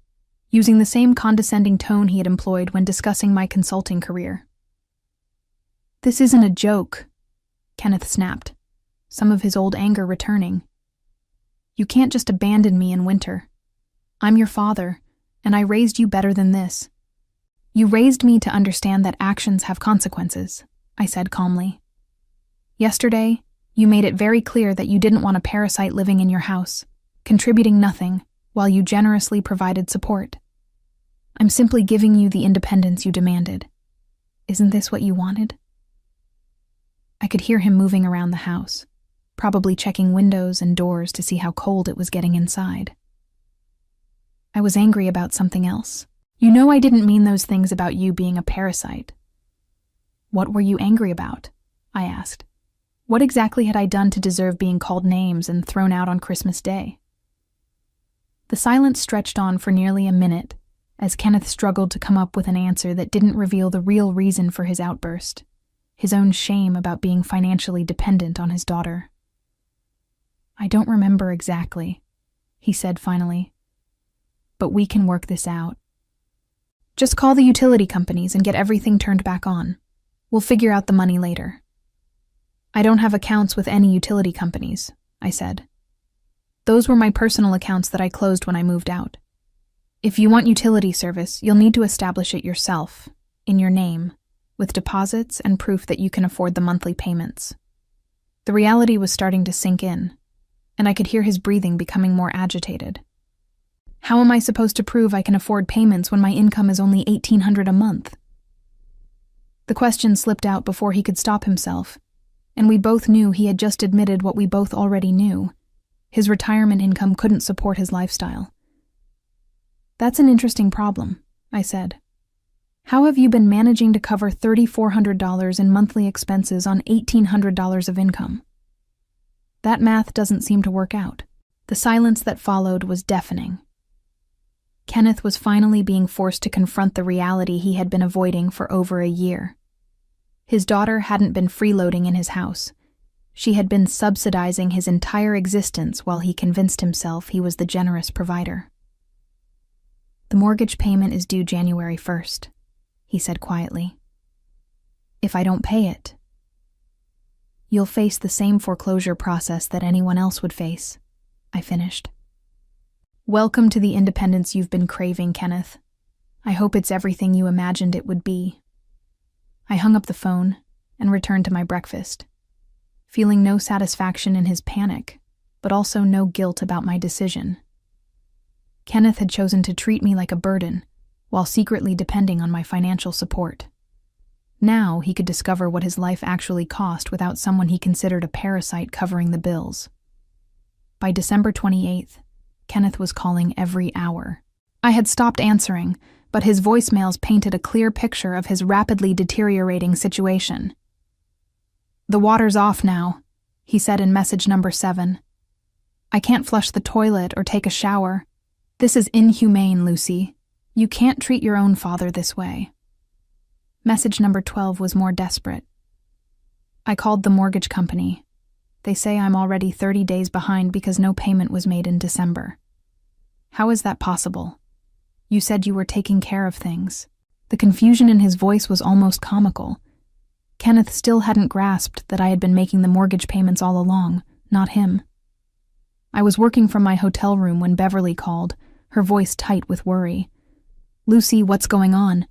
using the same condescending tone he had employed when discussing my consulting career. "This isn't a joke," Kenneth snapped, some of his old anger returning. "You can't just abandon me in winter. I'm your father, and I raised you better than this." "You raised me to understand that actions have consequences," I said calmly. "Yesterday, you made it very clear that you didn't want a parasite living in your house, contributing nothing, while you generously provided support. I'm simply giving you the independence you demanded. Isn't this what you wanted?" I could hear him moving around the house, probably checking windows and doors to see how cold it was getting inside. I was angry about something else. "You know I didn't mean those things about you being a parasite." "What were you angry about?" I asked. What exactly had I done to deserve being called names and thrown out on Christmas Day? The silence stretched on for nearly a minute, as Kenneth struggled to come up with an answer that didn't reveal the real reason for his outburst, his own shame about being financially dependent on his daughter. "I don't remember exactly," he said finally, "but we can work this out. Just call the utility companies and get everything turned back on. We'll figure out the money later." "I don't have accounts with any utility companies," I said. "Those were my personal accounts that I closed when I moved out. If you want utility service, you'll need to establish it yourself, in your name, with deposits and proof that you can afford the monthly payments." The reality was starting to sink in, and I could hear his breathing becoming more agitated. How am I supposed to prove I can afford payments when my income is only $1,800 a month? The question slipped out before he could stop himself, and we both knew he had just admitted what we both already knew. His retirement income couldn't support his lifestyle. That's an interesting problem, I said. How have you been managing to cover $3,400 in monthly expenses on $1,800 of income? That math doesn't seem to work out. The silence that followed was deafening. Kenneth was finally being forced to confront the reality he had been avoiding for over a year. His daughter hadn't been freeloading in his house. She had been subsidizing his entire existence while he convinced himself he was the generous provider. The mortgage payment is due January 1st, he said quietly. If I don't pay it, you'll face the same foreclosure process that anyone else would face, I finished. Welcome to the independence you've been craving, Kenneth. I hope it's everything you imagined it would be. I hung up the phone and returned to my breakfast, feeling no satisfaction in his panic, but also no guilt about my decision. Kenneth had chosen to treat me like a burden, while secretly depending on my financial support. Now he could discover what his life actually cost without someone he considered a parasite covering the bills. By December 28th, Kenneth was calling every hour. I had stopped answering, but his voicemails painted a clear picture of his rapidly deteriorating situation. The water's off now, he said in message number 7. I can't flush the toilet or take a shower. This is inhumane, Lucy. You can't treat your own father this way. Message number 12 was more desperate. I called the mortgage company. They say I'm already 30 days behind because no payment was made in December. How is that possible? You said you were taking care of things. The confusion in his voice was almost comical. Kenneth still hadn't grasped that I had been making the mortgage payments all along, not him. I was working from my hotel room when Beverly called, her voice tight with worry. Lucy, what's going on?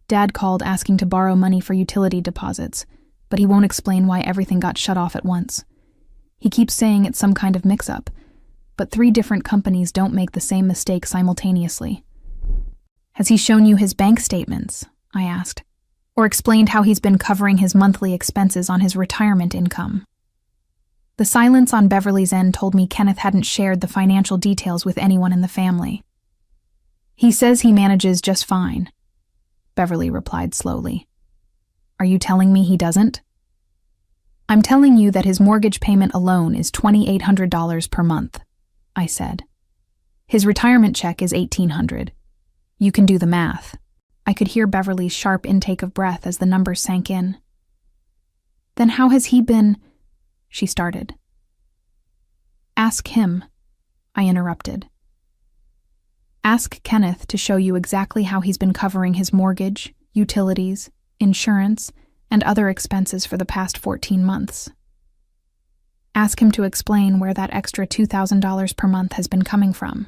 Dad called asking to borrow money for utility deposits, but he won't explain why everything got shut off at once. He keeps saying it's some kind of mix-up, but 3 different companies don't make the same mistake simultaneously. Has he shown you his bank statements? I asked, or explained how he's been covering his monthly expenses on his retirement income. The silence on Beverly's end told me Kenneth hadn't shared the financial details with anyone in the family. He says he manages just fine, Beverly replied slowly. Are you telling me he doesn't? I'm telling you that his mortgage payment alone is $2,800 per month, I said. His retirement check is $1,800. You can do the math. I could hear Beverly's sharp intake of breath as the numbers sank in. Then how has he been? She started. Ask him, I interrupted. Ask Kenneth to show you exactly how he's been covering his mortgage, utilities, insurance, and other expenses for the past 14 months. Ask him to explain where that extra $2,000 per month has been coming from.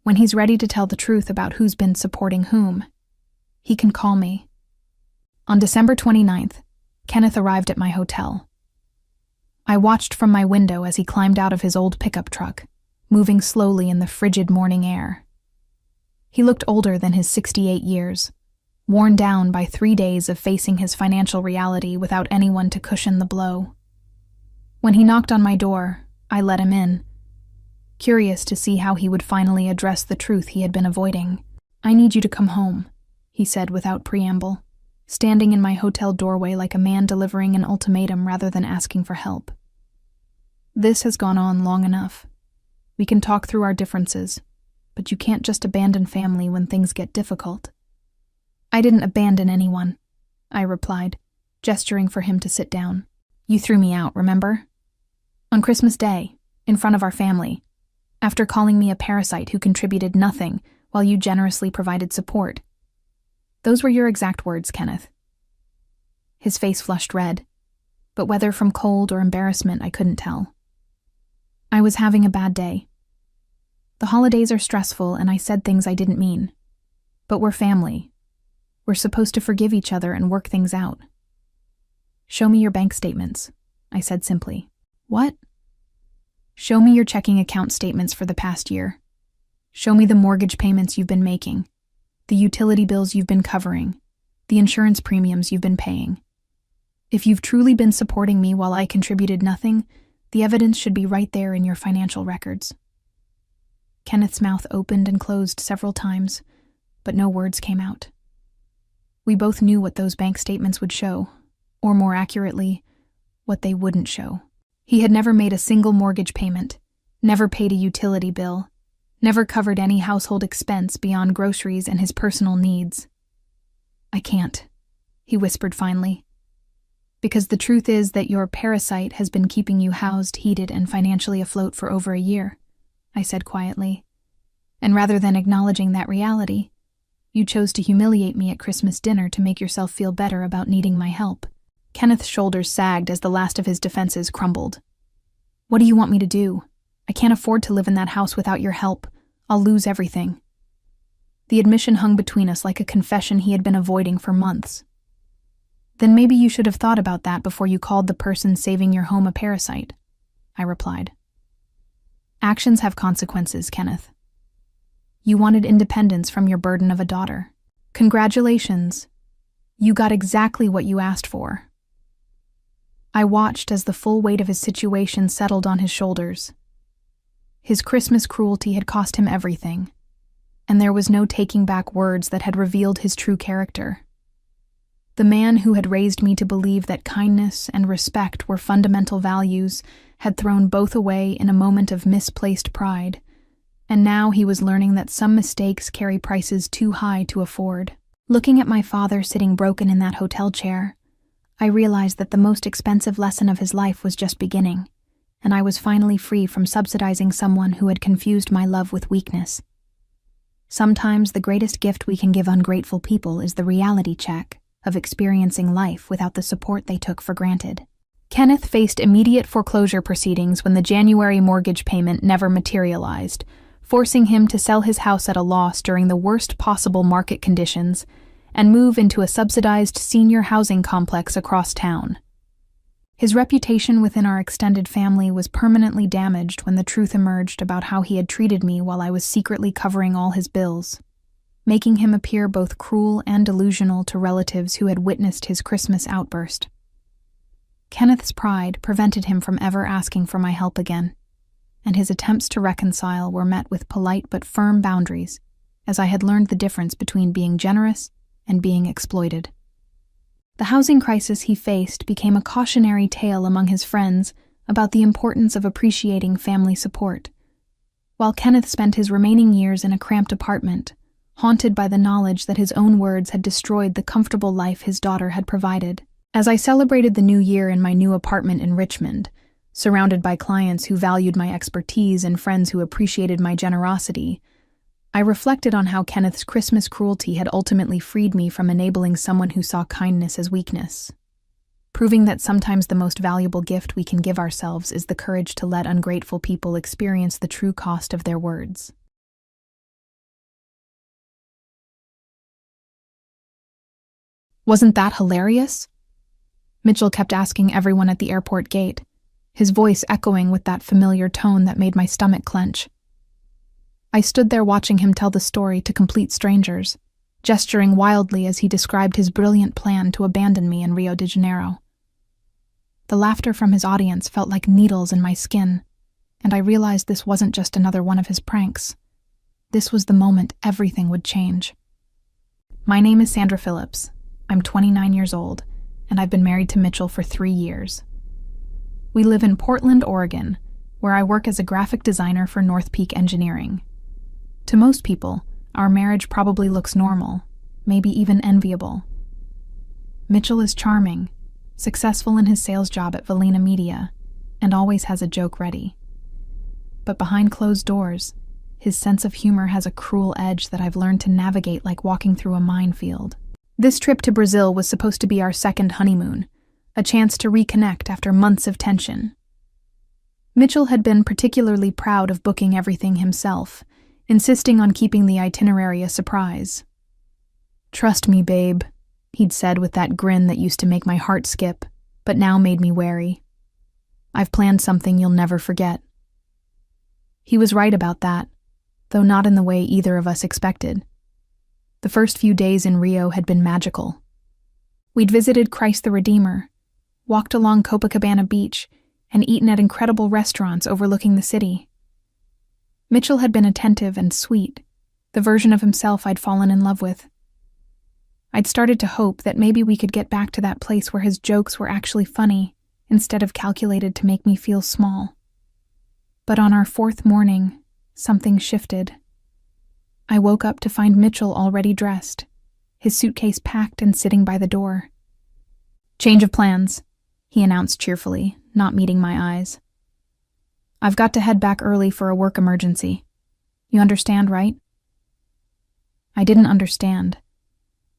When he's ready to tell the truth about who's been supporting whom, he can call me. On December 29th, Kenneth arrived at my hotel. I watched from my window as he climbed out of his old pickup truck, moving slowly in the frigid morning air. He looked older than his 68 years, worn down by 3 days of facing his financial reality without anyone to cushion the blow. When he knocked on my door, I let him in, curious to see how he would finally address the truth he had been avoiding. I need you to come home, he said without preamble, standing in my hotel doorway like a man delivering an ultimatum rather than asking for help. This has gone on long enough. We can talk through our differences, but you can't just abandon family when things get difficult. I didn't abandon anyone, I replied, gesturing for him to sit down. You threw me out, remember? On Christmas Day, in front of our family, after calling me a parasite who contributed nothing while you generously provided support. Those were your exact words, Kenneth. His face flushed red, but whether from cold or embarrassment I couldn't tell. I was having a bad day. The holidays are stressful and I said things I didn't mean. But we're family. We're supposed to forgive each other and work things out. Show me your bank statements, I said simply. What? Show me your checking account statements for the past year. Show me the mortgage payments you've been making, the utility bills you've been covering, the insurance premiums you've been paying. If you've truly been supporting me while I contributed nothing, the evidence should be right there in your financial records." Kenneth's mouth opened and closed several times, but no words came out. We both knew what those bank statements would show, or more accurately, what they wouldn't show. He had never made a single mortgage payment, never paid a utility bill, never covered any household expense beyond groceries and his personal needs. "I can't," he whispered finally, "because the truth is that your parasite has been keeping you housed, heated, and financially afloat for over a year," I said quietly. "And rather than acknowledging that reality, you chose to humiliate me at Christmas dinner to make yourself feel better about needing my help." Kenneth's shoulders sagged as the last of his defenses crumbled. "What do you want me to do? I can't afford to live in that house without your help. I'll lose everything." The admission hung between us like a confession he had been avoiding for months. "Then maybe you should have thought about that before you called the person saving your home a parasite," I replied. "Actions have consequences, Kenneth. You wanted independence from your burden of a daughter. Congratulations. You got exactly what you asked for." I watched as the full weight of his situation settled on his shoulders. His Christmas cruelty had cost him everything, and there was no taking back words that had revealed his true character. The man who had raised me to believe that kindness and respect were fundamental values had thrown both away in a moment of misplaced pride, and now he was learning that some mistakes carry prices too high to afford. Looking at my father sitting broken in that hotel chair, I realized that the most expensive lesson of his life was just beginning, and I was finally free from subsidizing someone who had confused my love with weakness. Sometimes the greatest gift we can give ungrateful people is the reality check of experiencing life without the support they took for granted. Kenneth faced immediate foreclosure proceedings when the January mortgage payment never materialized, forcing him to sell his house at a loss during the worst possible market conditions and move into a subsidized senior housing complex across town. His reputation within our extended family was permanently damaged when the truth emerged about how he had treated me while I was secretly covering all his bills, making him appear both cruel and delusional to relatives who had witnessed his Christmas outburst. Kenneth's pride prevented him from ever asking for my help again, and his attempts to reconcile were met with polite but firm boundaries, as I had learned the difference between being generous and being exploited. The housing crisis he faced became a cautionary tale among his friends about the importance of appreciating family support, while Kenneth spent his remaining years in a cramped apartment, haunted by the knowledge that his own words had destroyed the comfortable life his daughter had provided. As I celebrated the new year in my new apartment in Richmond, surrounded by clients who valued my expertise and friends who appreciated my generosity, I reflected on how Kenneth's Christmas cruelty had ultimately freed me from enabling someone who saw kindness as weakness, proving that sometimes the most valuable gift we can give ourselves is the courage to let ungrateful people experience the true cost of their words. "Wasn't that hilarious?" Mitchell kept asking everyone at the airport gate, his voice echoing with that familiar tone that made my stomach clench. I stood there watching him tell the story to complete strangers, gesturing wildly as he described his brilliant plan to abandon me in Rio de Janeiro. The laughter from his audience felt like needles in my skin, and I realized this wasn't just another one of his pranks. This was the moment everything would change. My name is Sandra Phillips. I'm 29 years old, and I've been married to Mitchell for 3 years. We live in Portland, Oregon, where I work as a graphic designer for North Peak Engineering. To most people, our marriage probably looks normal, maybe even enviable. Mitchell is charming, successful in his sales job at Valina Media, and always has a joke ready. But behind closed doors, his sense of humor has a cruel edge that I've learned to navigate like walking through a minefield. This trip to Brazil was supposed to be our second honeymoon, a chance to reconnect after months of tension. Mitchell had been particularly proud of booking everything himself, insisting on keeping the itinerary a surprise. "Trust me, babe," he'd said with that grin that used to make my heart skip, but now made me wary. "I've planned something you'll never forget." He was right about that. though not in the way either of us expected. The first few days in Rio had been magical. We'd visited Christ the Redeemer, walked along Copacabana Beach, and eaten at incredible restaurants overlooking the city. Mitchell had been attentive and sweet, the version of himself I'd fallen in love with. I'd started to hope that maybe we could get back to that place where his jokes were actually funny, instead of calculated to make me feel small. But on our fourth morning, something shifted. I woke up to find Mitchell already dressed, his suitcase packed and sitting by the door. "Change of plans," he announced cheerfully, not meeting my eyes. "I've got to head back early for a work emergency. You understand, right?" I didn't understand,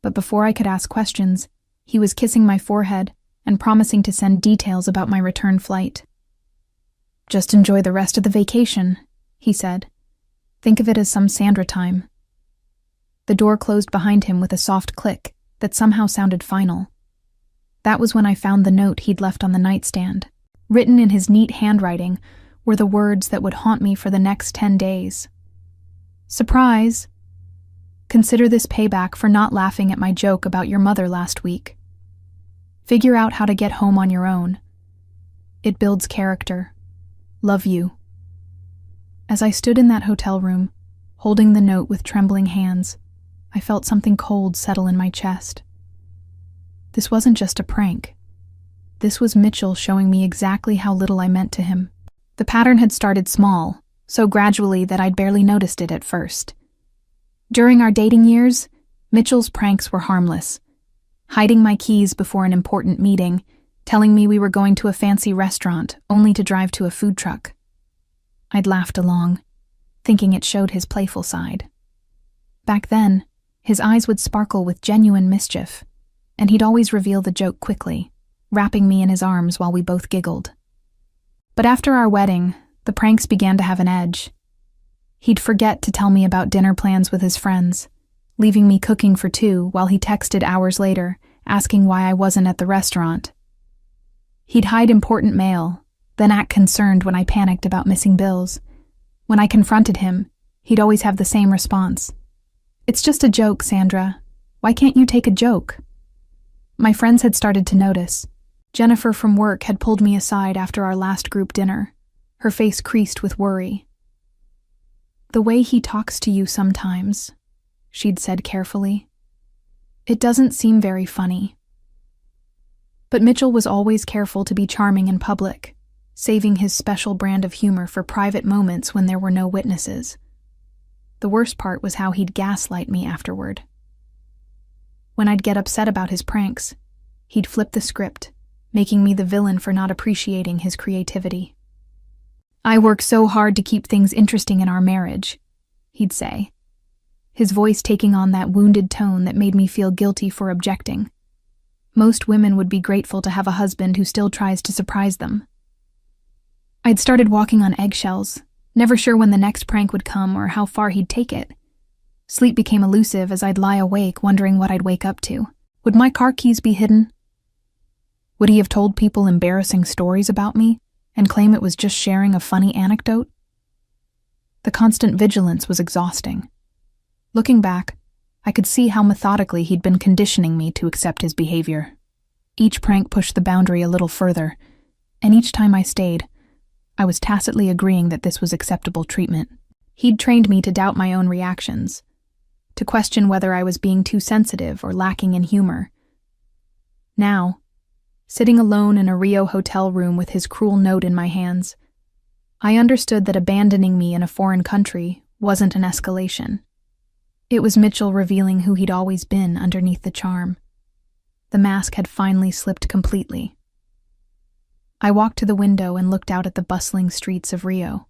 but before I could ask questions, he was kissing my forehead and promising to send details about my return flight. "Just enjoy the rest of the vacation," he said. "Think of it as some Sandra time." The door closed behind him with a soft click that somehow sounded final. That was when I found the note he'd left on the nightstand. Written in his neat handwriting were the words that would haunt me for the next 10 days. "Surprise! Consider this payback for not laughing at my joke about your mother last week. Figure out how to get home on your own. It builds character. Love you." As I stood in that hotel room, holding the note with trembling hands, I felt something cold settle in my chest. This wasn't just a prank. This was Mitchell showing me exactly how little I meant to him. The pattern had started small, so gradually that I'd barely noticed it at first. During our dating years, Mitchell's pranks were harmless. Hiding my keys before an important meeting, telling me we were going to a fancy restaurant only to drive to a food truck. I'd laughed along, thinking it showed his playful side. Back then, his eyes would sparkle with genuine mischief, and he'd always reveal the joke quickly, wrapping me in his arms while we both giggled. But after our wedding, the pranks began to have an edge. He'd forget to tell me about dinner plans with his friends, leaving me cooking for two while he texted hours later, asking why I wasn't at the restaurant. He'd hide important mail, then act concerned when I panicked about missing bills. When I confronted him, he'd always have the same response. "It's just a joke, Sandra. Why can't you take a joke?" My friends had started to notice. Jennifer from work had pulled me aside after our last group dinner, her face creased with worry. "The way he talks to you sometimes," she'd said carefully. "It doesn't seem very funny." But Mitchell was always careful to be charming in public, saving his special brand of humor for private moments when there were no witnesses. The worst part was how he'd gaslight me afterward. When I'd get upset about his pranks, he'd flip the script, making me the villain for not appreciating his creativity. "I work so hard to keep things interesting in our marriage," he'd say, his voice taking on that wounded tone that made me feel guilty for objecting. Most women would be grateful to have a husband who still tries to surprise them. I'd started walking on eggshells, never sure when the next prank would come or how far he'd take it. Sleep became elusive as I'd lie awake wondering what I'd wake up to. Would my car keys be hidden? Would he have told people embarrassing stories about me and claim it was just sharing a funny anecdote? The constant vigilance was exhausting. Looking back, I could see how methodically he'd been conditioning me to accept his behavior. Each prank pushed the boundary a little further, and each time I stayed, I was tacitly agreeing that this was acceptable treatment. He'd trained me to doubt my own reactions, to question whether I was being too sensitive or lacking in humor. Now, sitting alone in a Rio hotel room with his cruel note in my hands, I understood that abandoning me in a foreign country wasn't an escalation. It was Mitchell revealing who he'd always been underneath the charm. The mask had finally slipped completely. I walked to the window and looked out at the bustling streets of Rio,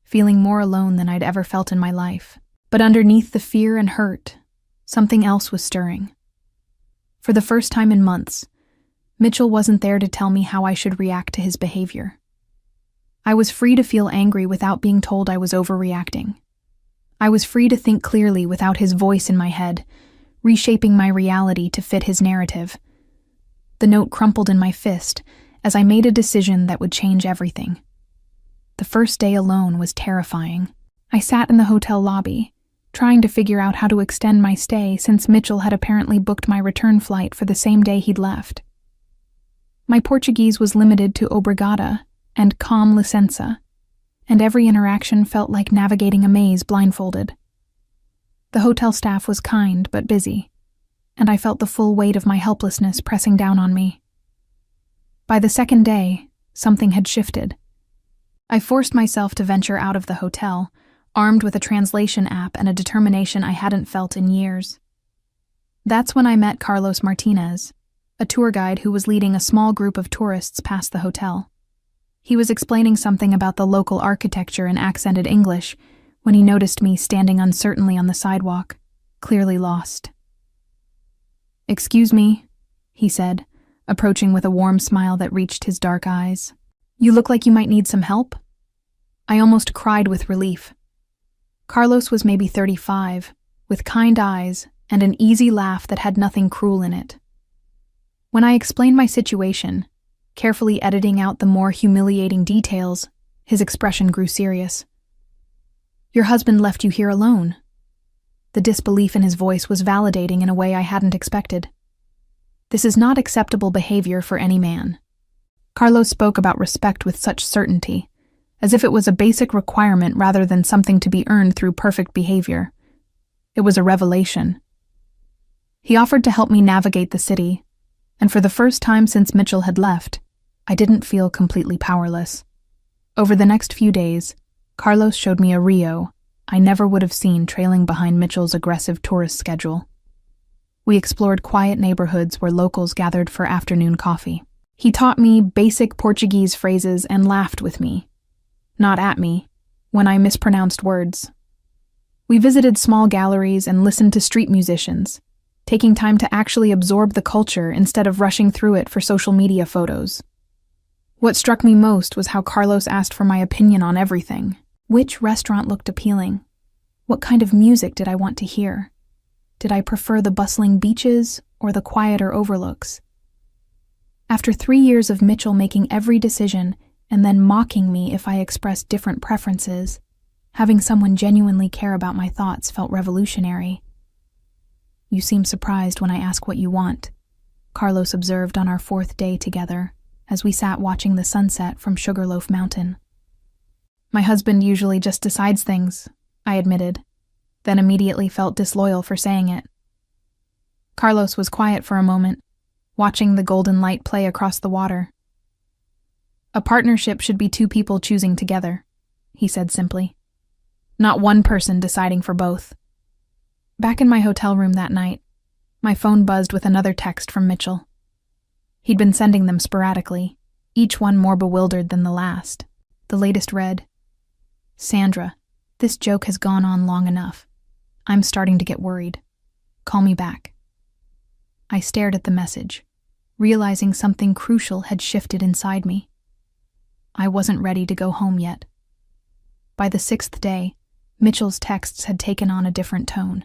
feeling more alone than I'd ever felt in my life. But underneath the fear and hurt, something else was stirring. For the first time in months, Mitchell wasn't there to tell me how I should react to his behavior. I was free to feel angry without being told I was overreacting. I was free to think clearly without his voice in my head, reshaping my reality to fit his narrative. The note crumpled in my fist as I made a decision that would change everything. The first day alone was terrifying. I sat in the hotel lobby, trying to figure out how to extend my stay since Mitchell had apparently booked my return flight for the same day he'd left. My Portuguese was limited to obrigada and com licença, and every interaction felt like navigating a maze blindfolded. The hotel staff was kind but busy, and I felt the full weight of my helplessness pressing down on me. By the second day, something had shifted. I forced myself to venture out of the hotel, armed with a translation app and a determination I hadn't felt in years. That's when I met Carlos Martinez, a tour guide who was leading a small group of tourists past the hotel. He was explaining something about the local architecture in accented English when he noticed me standing uncertainly on the sidewalk, clearly lost. "Excuse me," he said, approaching with a warm smile that reached his dark eyes. "You look like you might need some help." I almost cried with relief. Carlos was maybe 35, with kind eyes and an easy laugh that had nothing cruel in it. When I explained my situation, carefully editing out the more humiliating details, his expression grew serious. "Your husband left you here alone." The disbelief in his voice was validating in a way I hadn't expected. "This is not acceptable behavior for any man." Carlos spoke about respect with such certainty, as if it was a basic requirement rather than something to be earned through perfect behavior. It was a revelation. He offered to help me navigate the city, and for the first time since Mitchell had left, I didn't feel completely powerless. Over the next few days, Carlos showed me a Rio I never would have seen trailing behind Mitchell's aggressive tourist schedule. We explored quiet neighborhoods where locals gathered for afternoon coffee. He taught me basic Portuguese phrases and laughed with me, not at me, when I mispronounced words. We visited small galleries and listened to street musicians, taking time to actually absorb the culture instead of rushing through it for social media photos. What struck me most was how Carlos asked for my opinion on everything. Which restaurant looked appealing? What kind of music did I want to hear? Did I prefer the bustling beaches or the quieter overlooks? After 3 years of Mitchell making every decision and then mocking me if I expressed different preferences, having someone genuinely care about my thoughts felt revolutionary. "You seem surprised when I ask what you want," Carlos observed on our 4th day together as we sat watching the sunset from Sugarloaf Mountain. "My husband usually just decides things," I admitted, then immediately felt disloyal for saying it. Carlos was quiet for a moment, watching the golden light play across the water. "A partnership should be 2 people choosing together," he said simply. "Not one person deciding for both." Back in my hotel room that night, my phone buzzed with another text from Mitchell. He'd been sending them sporadically, each one more bewildered than the last. The latest read, "Sandra, this joke has gone on long enough. I'm starting to get worried. Call me back." I stared at the message, realizing something crucial had shifted inside me. I wasn't ready to go home yet. By the 6th day, Mitchell's texts had taken on a different tone.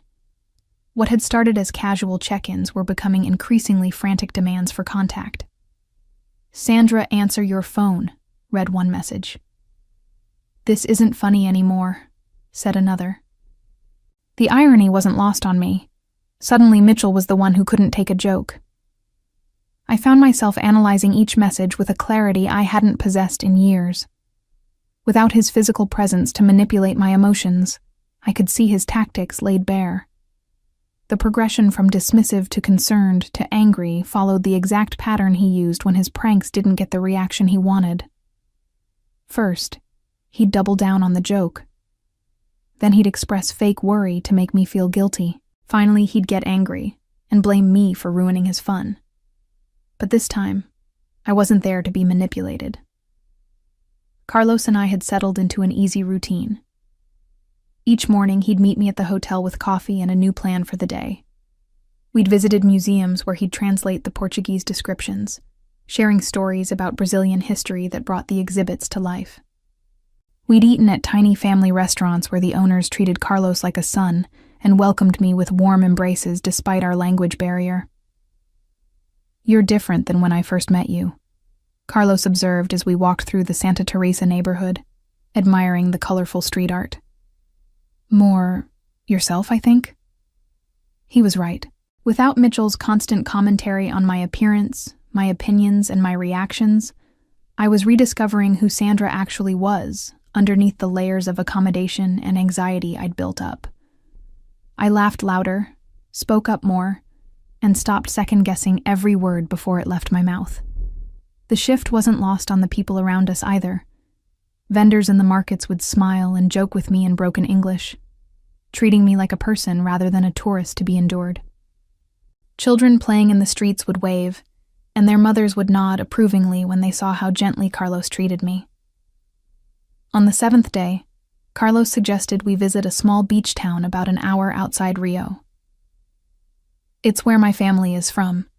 What had started as casual check-ins were becoming increasingly frantic demands for contact. "Sandra, answer your phone," read one message. "This isn't funny anymore," said another. The irony wasn't lost on me. Suddenly Mitchell was the one who couldn't take a joke. I found myself analyzing each message with a clarity I hadn't possessed in years. Without his physical presence to manipulate my emotions, I could see his tactics laid bare. The progression from dismissive to concerned to angry followed the exact pattern he used when his pranks didn't get the reaction he wanted. First, he'd double down on the joke. Then he'd express fake worry to make me feel guilty. Finally, he'd get angry and blame me for ruining his fun. But this time, I wasn't there to be manipulated. Carlos and I had settled into an easy routine. Each morning, he'd meet me at the hotel with coffee and a new plan for the day. We'd visited museums where he'd translate the Portuguese descriptions, sharing stories about Brazilian history that brought the exhibits to life. We'd eaten at tiny family restaurants where the owners treated Carlos like a son and welcomed me with warm embraces despite our language barrier. "You're different than when I first met you," Carlos observed as we walked through the Santa Teresa neighborhood, admiring the colorful street art. More yourself, I think. He was right. Without Mitchell's constant commentary on my appearance, my opinions, and my reactions, I was rediscovering who Sandra actually was underneath the layers of accommodation and anxiety I'd built up. I laughed louder, spoke up more, and stopped second-guessing every word before it left my mouth. The shift wasn't lost on the people around us either. Vendors in the markets would smile and joke with me in broken English, treating me like a person rather than a tourist to be endured. Children playing in the streets would wave, and their mothers would nod approvingly when they saw how gently Carlos treated me. On the 7th day, Carlos suggested we visit a small beach town about an hour outside Rio. "It's where my family is from,"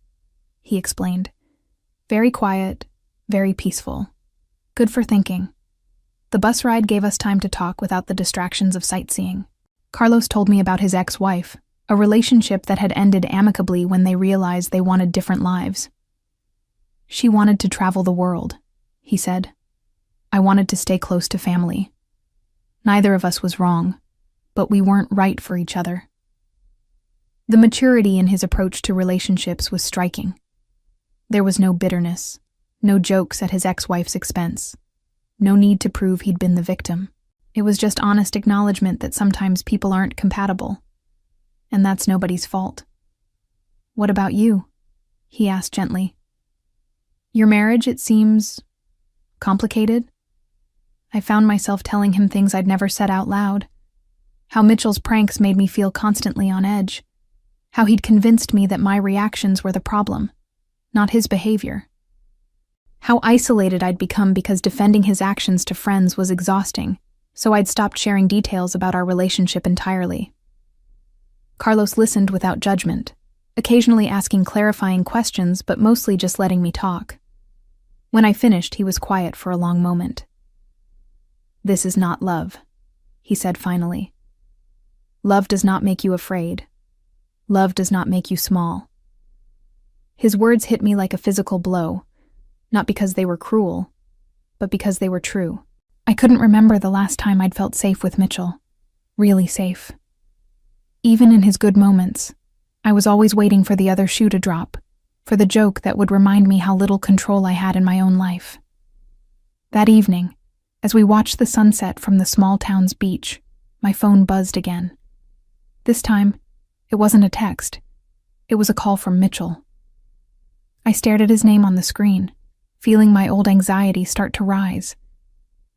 he explained. "Very quiet, very peaceful. Good for thinking." The bus ride gave us time to talk without the distractions of sightseeing. Carlos told me about his ex-wife, a relationship that had ended amicably when they realized they wanted different lives. "She wanted to travel the world," he said. "I wanted to stay close to family. Neither of us was wrong, but we weren't right for each other." The maturity in his approach to relationships was striking. There was no bitterness, no jokes at his ex-wife's expense, no need to prove he'd been the victim. It was just honest acknowledgement that sometimes people aren't compatible, and that's nobody's fault. "What about you?" he asked gently. "Your marriage, it seems complicated?" I found myself telling him things I'd never said out loud. How Mitchell's pranks made me feel constantly on edge. How he'd convinced me that my reactions were the problem, not his behavior. How isolated I'd become because defending his actions to friends was exhausting, so I'd stopped sharing details about our relationship entirely. Carlos listened without judgment, occasionally asking clarifying questions but mostly just letting me talk. When I finished, he was quiet for a long moment. "This is not love," he said finally. "Love does not make you afraid. Love does not make you small." His words hit me like a physical blow, not because they were cruel, but because they were true. I couldn't remember the last time I'd felt safe with Mitchell, really safe. Even in his good moments, I was always waiting for the other shoe to drop, for the joke that would remind me how little control I had in my own life. That evening, as we watched the sunset from the small town's beach, my phone buzzed again. This time, it wasn't a text. It was a call from Mitchell. I stared at his name on the screen, feeling my old anxiety start to rise,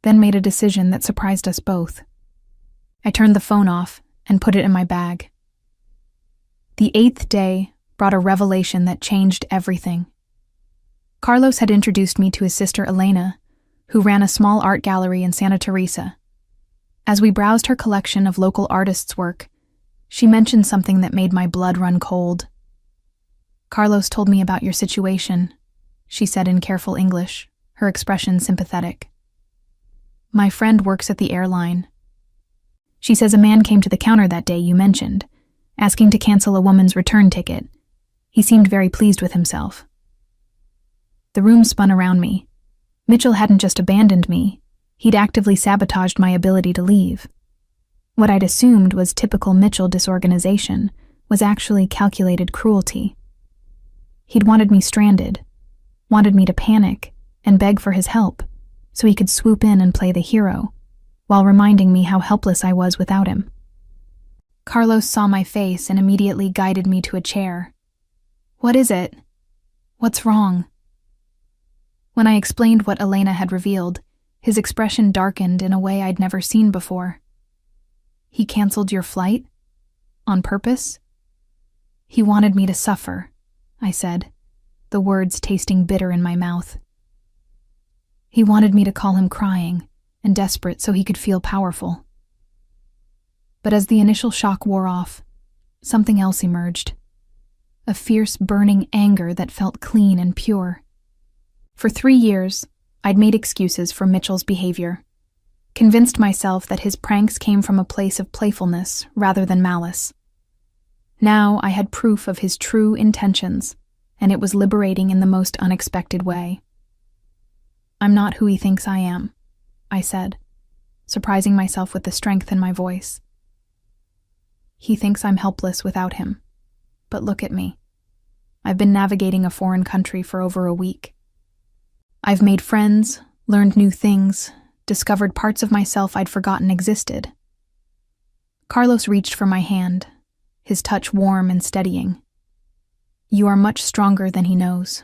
then made a decision that surprised us both. I turned the phone off and put it in my bag. The 8th day brought a revelation that changed everything. Carlos had introduced me to his sister Elena, who ran a small art gallery in Santa Teresa. As we browsed her collection of local artists' work, she mentioned something that made my blood run cold. "Carlos told me about your situation," she said in careful English, her expression sympathetic. "My friend works at the airline. She says a man came to the counter that day you mentioned, asking to cancel a woman's return ticket. He seemed very pleased with himself." The room spun around me. Mitchell hadn't just abandoned me, he'd actively sabotaged my ability to leave. What I'd assumed was typical Mitchell disorganization was actually calculated cruelty. He'd wanted me stranded, wanted me to panic and beg for his help, so he could swoop in and play the hero, while reminding me how helpless I was without him. Carlos saw my face and immediately guided me to a chair. "What is it? What's wrong?" When I explained what Elena had revealed, his expression darkened in a way I'd never seen before. "He canceled your flight? On purpose?" "He wanted me to suffer," I said, the words tasting bitter in my mouth. "He wanted me to call him crying and desperate so he could feel powerful." But as the initial shock wore off, something else emerged. A fierce, burning anger that felt clean and pure. For 3 years, I'd made excuses for Mitchell's behavior, convinced myself that his pranks came from a place of playfulness rather than malice. Now I had proof of his true intentions, and it was liberating in the most unexpected way. "I'm not who he thinks I am," I said, surprising myself with the strength in my voice. He thinks I'm helpless without him. But look at me. I've been navigating a foreign country for over a week. I've made friends, learned new things, discovered parts of myself I'd forgotten existed. Carlos reached for my hand, his touch warm and steadying. You are much stronger than he knows.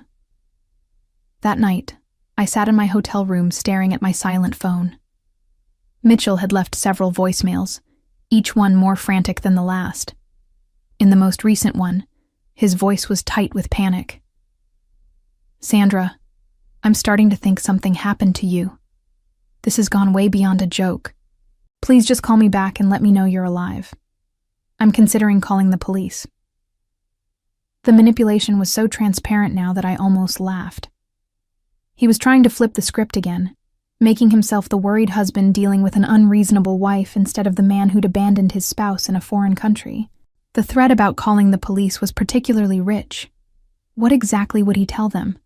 That night, I sat in my hotel room staring at my silent phone. Mitchell had left several voicemails, each one more frantic than the last. In the most recent one, his voice was tight with panic. Sandra, I'm starting to think something happened to you. This has gone way beyond a joke. Please just call me back and let me know you're alive. I'm considering calling the police. The manipulation was so transparent now that I almost laughed. He was trying to flip the script again, making himself the worried husband dealing with an unreasonable wife instead of the man who'd abandoned his spouse in a foreign country. The threat about calling the police was particularly rich. What exactly would he tell them?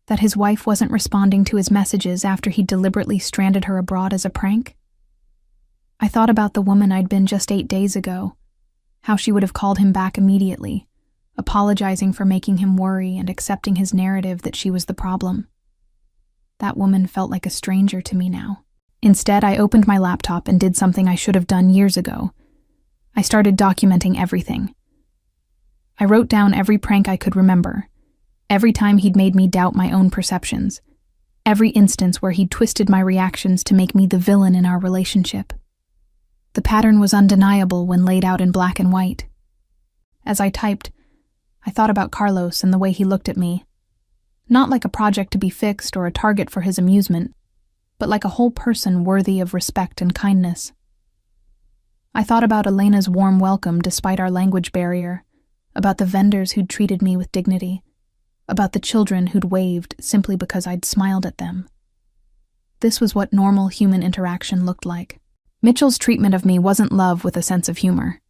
That his wife wasn't responding to his messages after he'd deliberately stranded her abroad as a prank? I thought about the woman I'd been just 8 days ago, how she would have called him back immediately, apologizing for making him worry and accepting his narrative that she was the problem. That woman felt like a stranger to me now. Instead, I opened my laptop and did something I should have done years ago. I started documenting everything. I wrote down every prank I could remember, every time he'd made me doubt my own perceptions, every instance where he'd twisted my reactions to make me the villain in our relationship. The pattern was undeniable when laid out in black and white. As I typed, I thought about Carlos and the way he looked at me, not like a project to be fixed or a target for his amusement, but like a whole person worthy of respect and kindness. I thought about Elena's warm welcome despite our language barrier, about the vendors who'd treated me with dignity, about the children who'd waved simply because I'd smiled at them. This was what normal human interaction looked like. Mitchell's treatment of me wasn't love with a sense of humor.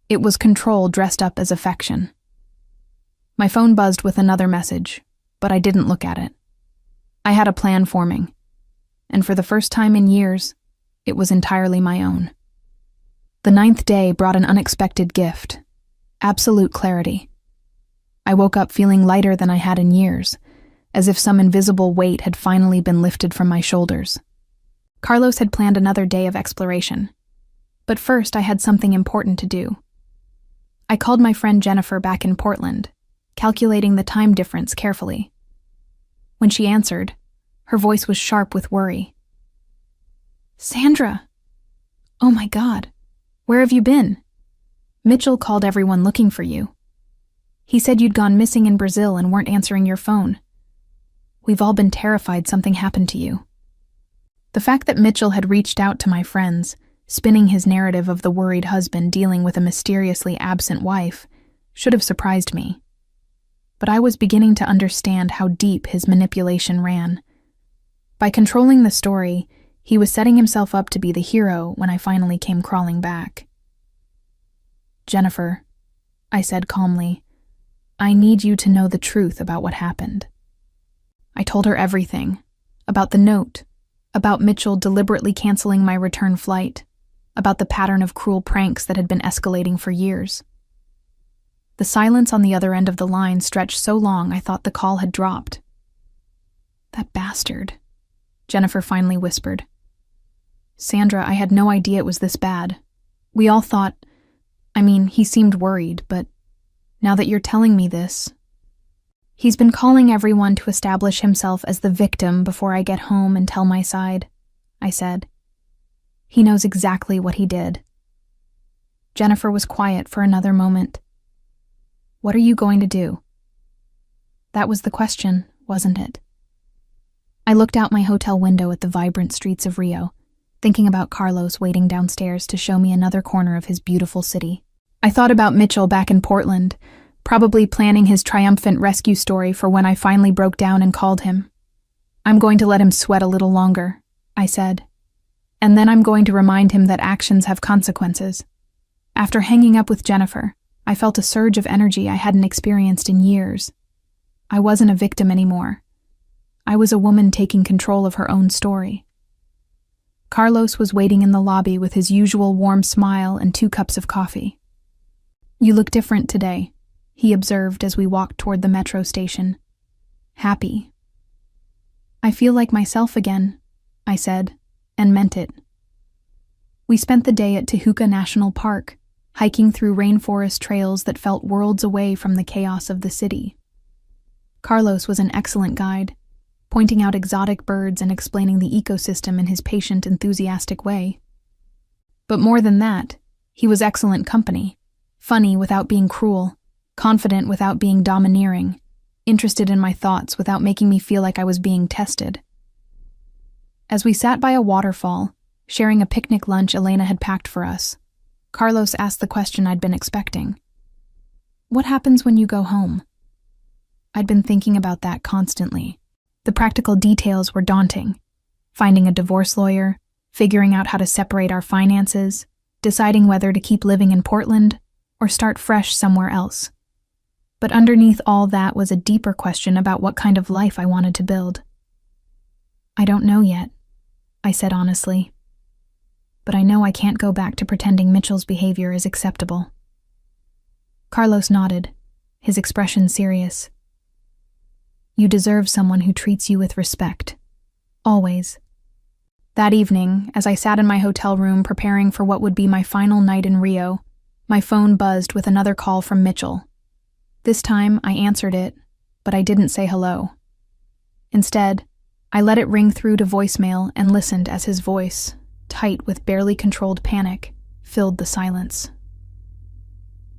It was control dressed up as affection. My phone buzzed with another message, but I didn't look at it. I had a plan forming, and for the first time in years, it was entirely my own. The 9th day brought an unexpected gift, absolute clarity. I woke up feeling lighter than I had in years, as if some invisible weight had finally been lifted from my shoulders. Carlos had planned another day of exploration, but first I had something important to do. I called my friend Jennifer back in Portland, calculating the time difference carefully. When she answered, her voice was sharp with worry. Sandra! Oh my God, where have you been? Mitchell called everyone looking for you. He said you'd gone missing in Brazil and weren't answering your phone. We've all been terrified something happened to you. The fact that Mitchell had reached out to my friends, spinning his narrative of the worried husband dealing with a mysteriously absent wife, should have surprised me. But I was beginning to understand how deep his manipulation ran. By controlling the story, he was setting himself up to be the hero when I finally came crawling back. Jennifer, I said calmly, I need you to know the truth about what happened. I told her everything, about the note, about Mitchell deliberately canceling my return flight, about the pattern of cruel pranks that had been escalating for years. The silence on the other end of the line stretched so long I thought the call had dropped. That bastard, Jennifer finally whispered. Sandra, I had no idea it was this bad. We all thought, he seemed worried, but now that you're telling me this... He's been calling everyone to establish himself as the victim before I get home and tell my side, I said. He knows exactly what he did. Jennifer was quiet for another moment. What are you going to do? That was the question, wasn't it? I looked out my hotel window at the vibrant streets of Rio, thinking about Carlos waiting downstairs to show me another corner of his beautiful city. I thought about Mitchell back in Portland, probably planning his triumphant rescue story for when I finally broke down and called him. I'm going to let him sweat a little longer, I said. And then I'm going to remind him that actions have consequences. After hanging up with Jennifer, I felt a surge of energy I hadn't experienced in years. I wasn't a victim anymore. I was a woman taking control of her own story. Carlos was waiting in the lobby with his usual warm smile and 2 cups of coffee. "You look different today," he observed as we walked toward the metro station. "Happy." "I feel like myself again," I said, and meant it. We spent the day at Tehuca National Park, hiking through rainforest trails that felt worlds away from the chaos of the city. Carlos was an excellent guide, pointing out exotic birds and explaining the ecosystem in his patient, enthusiastic way. But more than that, he was excellent company, funny without being cruel, confident without being domineering, interested in my thoughts without making me feel like I was being tested. As we sat by a waterfall, sharing a picnic lunch Elena had packed for us, Carlos asked the question I'd been expecting. "What happens when you go home?" I'd been thinking about that constantly. The practical details were daunting. Finding a divorce lawyer, figuring out how to separate our finances, deciding whether to keep living in Portland or start fresh somewhere else. But underneath all that was a deeper question about what kind of life I wanted to build. "I don't know yet," I said honestly. "But I know I can't go back to pretending Mitchell's behavior is acceptable." Carlos nodded, his expression serious. "You deserve someone who treats you with respect. Always." That evening, as I sat in my hotel room preparing for what would be my final night in Rio, my phone buzzed with another call from Mitchell. This time, I answered it, but I didn't say hello. Instead, I let it ring through to voicemail and listened as his voice, tight with barely controlled panic, filled the silence.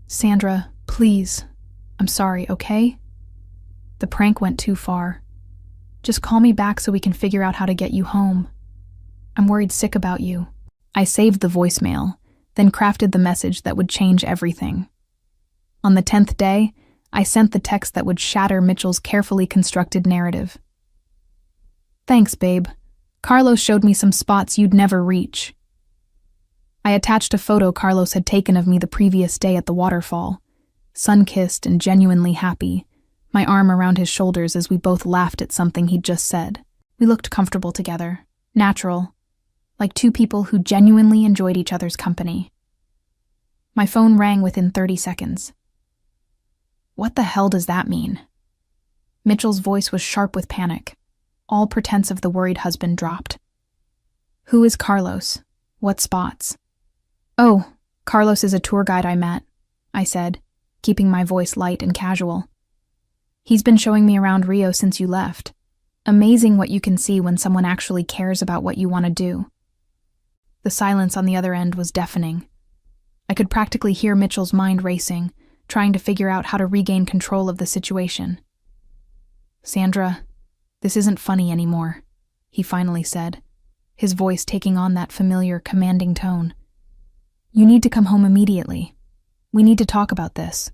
"Sandra, please. I'm sorry, okay? The prank went too far. Just call me back so we can figure out how to get you home. I'm worried sick about you." I saved the voicemail, then crafted the message that would change everything. On the 10th day, I sent the text that would shatter Mitchell's carefully constructed narrative. "Thanks, babe. Carlos showed me some spots you'd never reach." I attached a photo Carlos had taken of me the previous day at the waterfall, sun-kissed and genuinely happy, my arm around his shoulders as we both laughed at something he'd just said. We looked comfortable together, natural, like 2 people who genuinely enjoyed each other's company. My phone rang within 30 seconds. "What the hell does that mean?" Mitchell's voice was sharp with panic. All pretense of the worried husband dropped. "Who is Carlos? What spots?" "Oh, Carlos is a tour guide I met," I said, keeping my voice light and casual. "He's been showing me around Rio since you left. Amazing what you can see when someone actually cares about what you want to do." The silence on the other end was deafening. I could practically hear Mitchell's mind racing, trying to figure out how to regain control of the situation. "Sandra, this isn't funny anymore," he finally said, his voice taking on that familiar, commanding tone. "You need to come home immediately. We need to talk about this."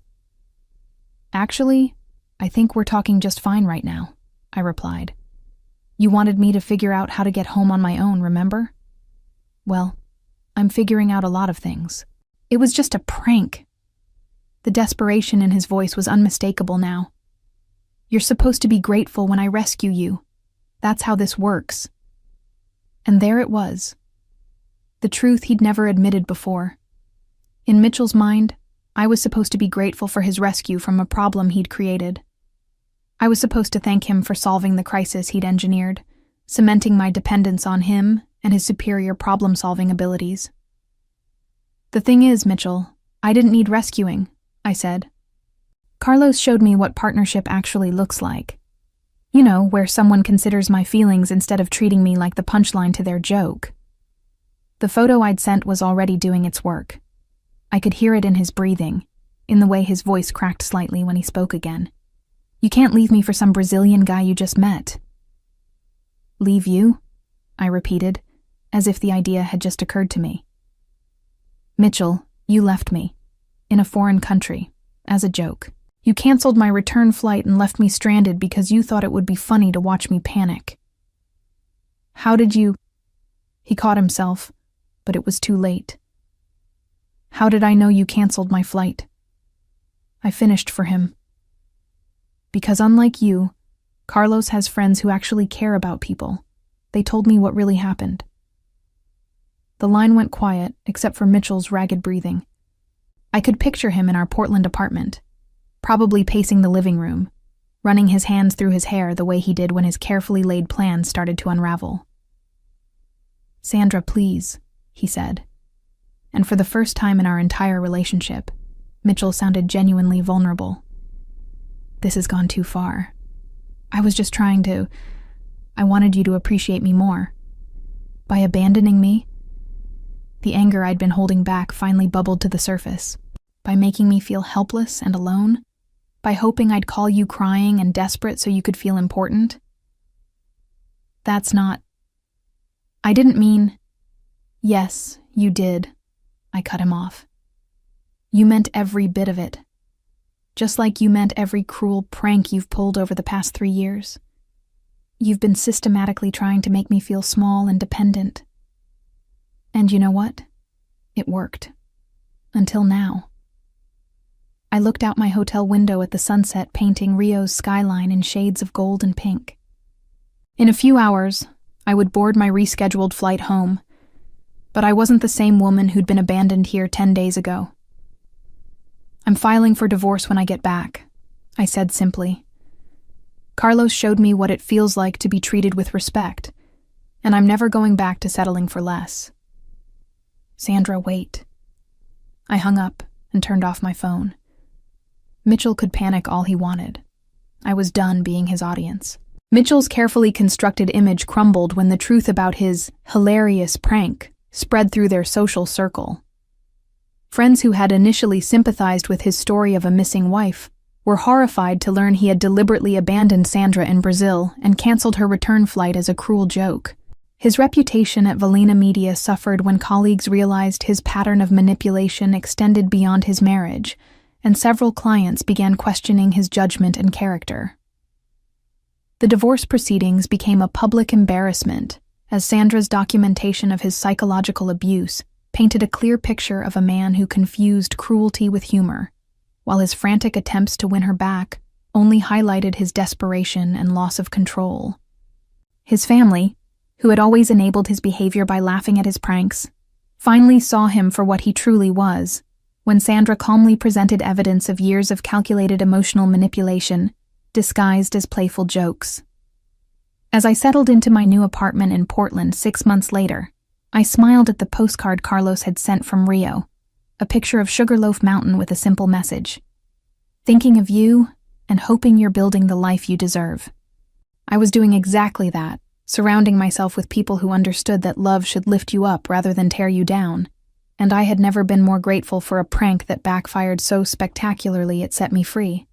"Actually, I think we're talking just fine right now," I replied. "You wanted me to figure out how to get home on my own, remember? Well, I'm figuring out a lot of things. It was just a prank." The desperation in his voice was unmistakable now. "You're supposed to be grateful when I rescue you. That's how this works." And there it was. The truth he'd never admitted before. In Mitchell's mind, I was supposed to be grateful for his rescue from a problem he'd created. I was supposed to thank him for solving the crisis he'd engineered, cementing my dependence on him and his superior problem-solving abilities. "The thing is, Mitchell, I didn't need rescuing," I said. "Carlos showed me what partnership actually looks like. You know, where someone considers my feelings instead of treating me like the punchline to their joke." The photo I'd sent was already doing its work. I could hear it in his breathing, in the way his voice cracked slightly when he spoke again. "You can't leave me for some Brazilian guy you just met." "Leave you?" I repeated, as if the idea had just occurred to me. "Mitchell, you left me, in a foreign country, as a joke. You canceled my return flight and left me stranded because you thought it would be funny to watch me panic." "How did you—" He caught himself, but it was too late. "How did I know you canceled my flight?" I finished for him. "Because unlike you, Carlos has friends who actually care about people. They told me what really happened." The line went quiet, except for Mitchell's ragged breathing. I could picture him in our Portland apartment, probably pacing the living room, running his hands through his hair the way he did when his carefully laid plans started to unravel. "Sandra, please," he said. And for the first time in our entire relationship, Mitchell sounded genuinely vulnerable. "This has gone too far. I was just I wanted you to appreciate me more. By abandoning me," the anger I'd been holding back finally bubbled to the surface. "By making me feel helpless and alone? By hoping I'd call you crying and desperate so you could feel important? That's not... I didn't mean..." "Yes, you did," I cut him off. "You meant every bit of it. Just like you meant every cruel prank you've pulled over the past 3 years. You've been systematically trying to make me feel small and dependent. And you know what? It worked. Until now." I looked out my hotel window at the sunset painting Rio's skyline in shades of gold and pink. In a few hours, I would board my rescheduled flight home, but I wasn't the same woman who'd been abandoned here 10 days ago. "I'm filing for divorce when I get back," I said simply. "Carlos showed me what it feels like to be treated with respect, and I'm never going back to settling for less." "Sandra, wait." I hung up and turned off my phone. Mitchell could panic all he wanted. I was done being his audience. Mitchell's carefully constructed image crumbled when the truth about his hilarious prank spread through their social circle. Friends who had initially sympathized with his story of a missing wife were horrified to learn he had deliberately abandoned Sandra in Brazil and canceled her return flight as a cruel joke. His reputation at Valina Media suffered when colleagues realized his pattern of manipulation extended beyond his marriage, and several clients began questioning his judgment and character. The divorce proceedings became a public embarrassment, as Sandra's documentation of his psychological abuse painted a clear picture of a man who confused cruelty with humor, while his frantic attempts to win her back only highlighted his desperation and loss of control. His family, who had always enabled his behavior by laughing at his pranks, finally saw him for what he truly was, when Sandra calmly presented evidence of years of calculated emotional manipulation, disguised as playful jokes. As I settled into my new apartment in Portland 6 months later, I smiled at the postcard Carlos had sent from Rio, a picture of Sugarloaf Mountain with a simple message: "Thinking of you and hoping you're building the life you deserve." I was doing exactly that, surrounding myself with people who understood that love should lift you up rather than tear you down, and I had never been more grateful for a prank that backfired so spectacularly it set me free.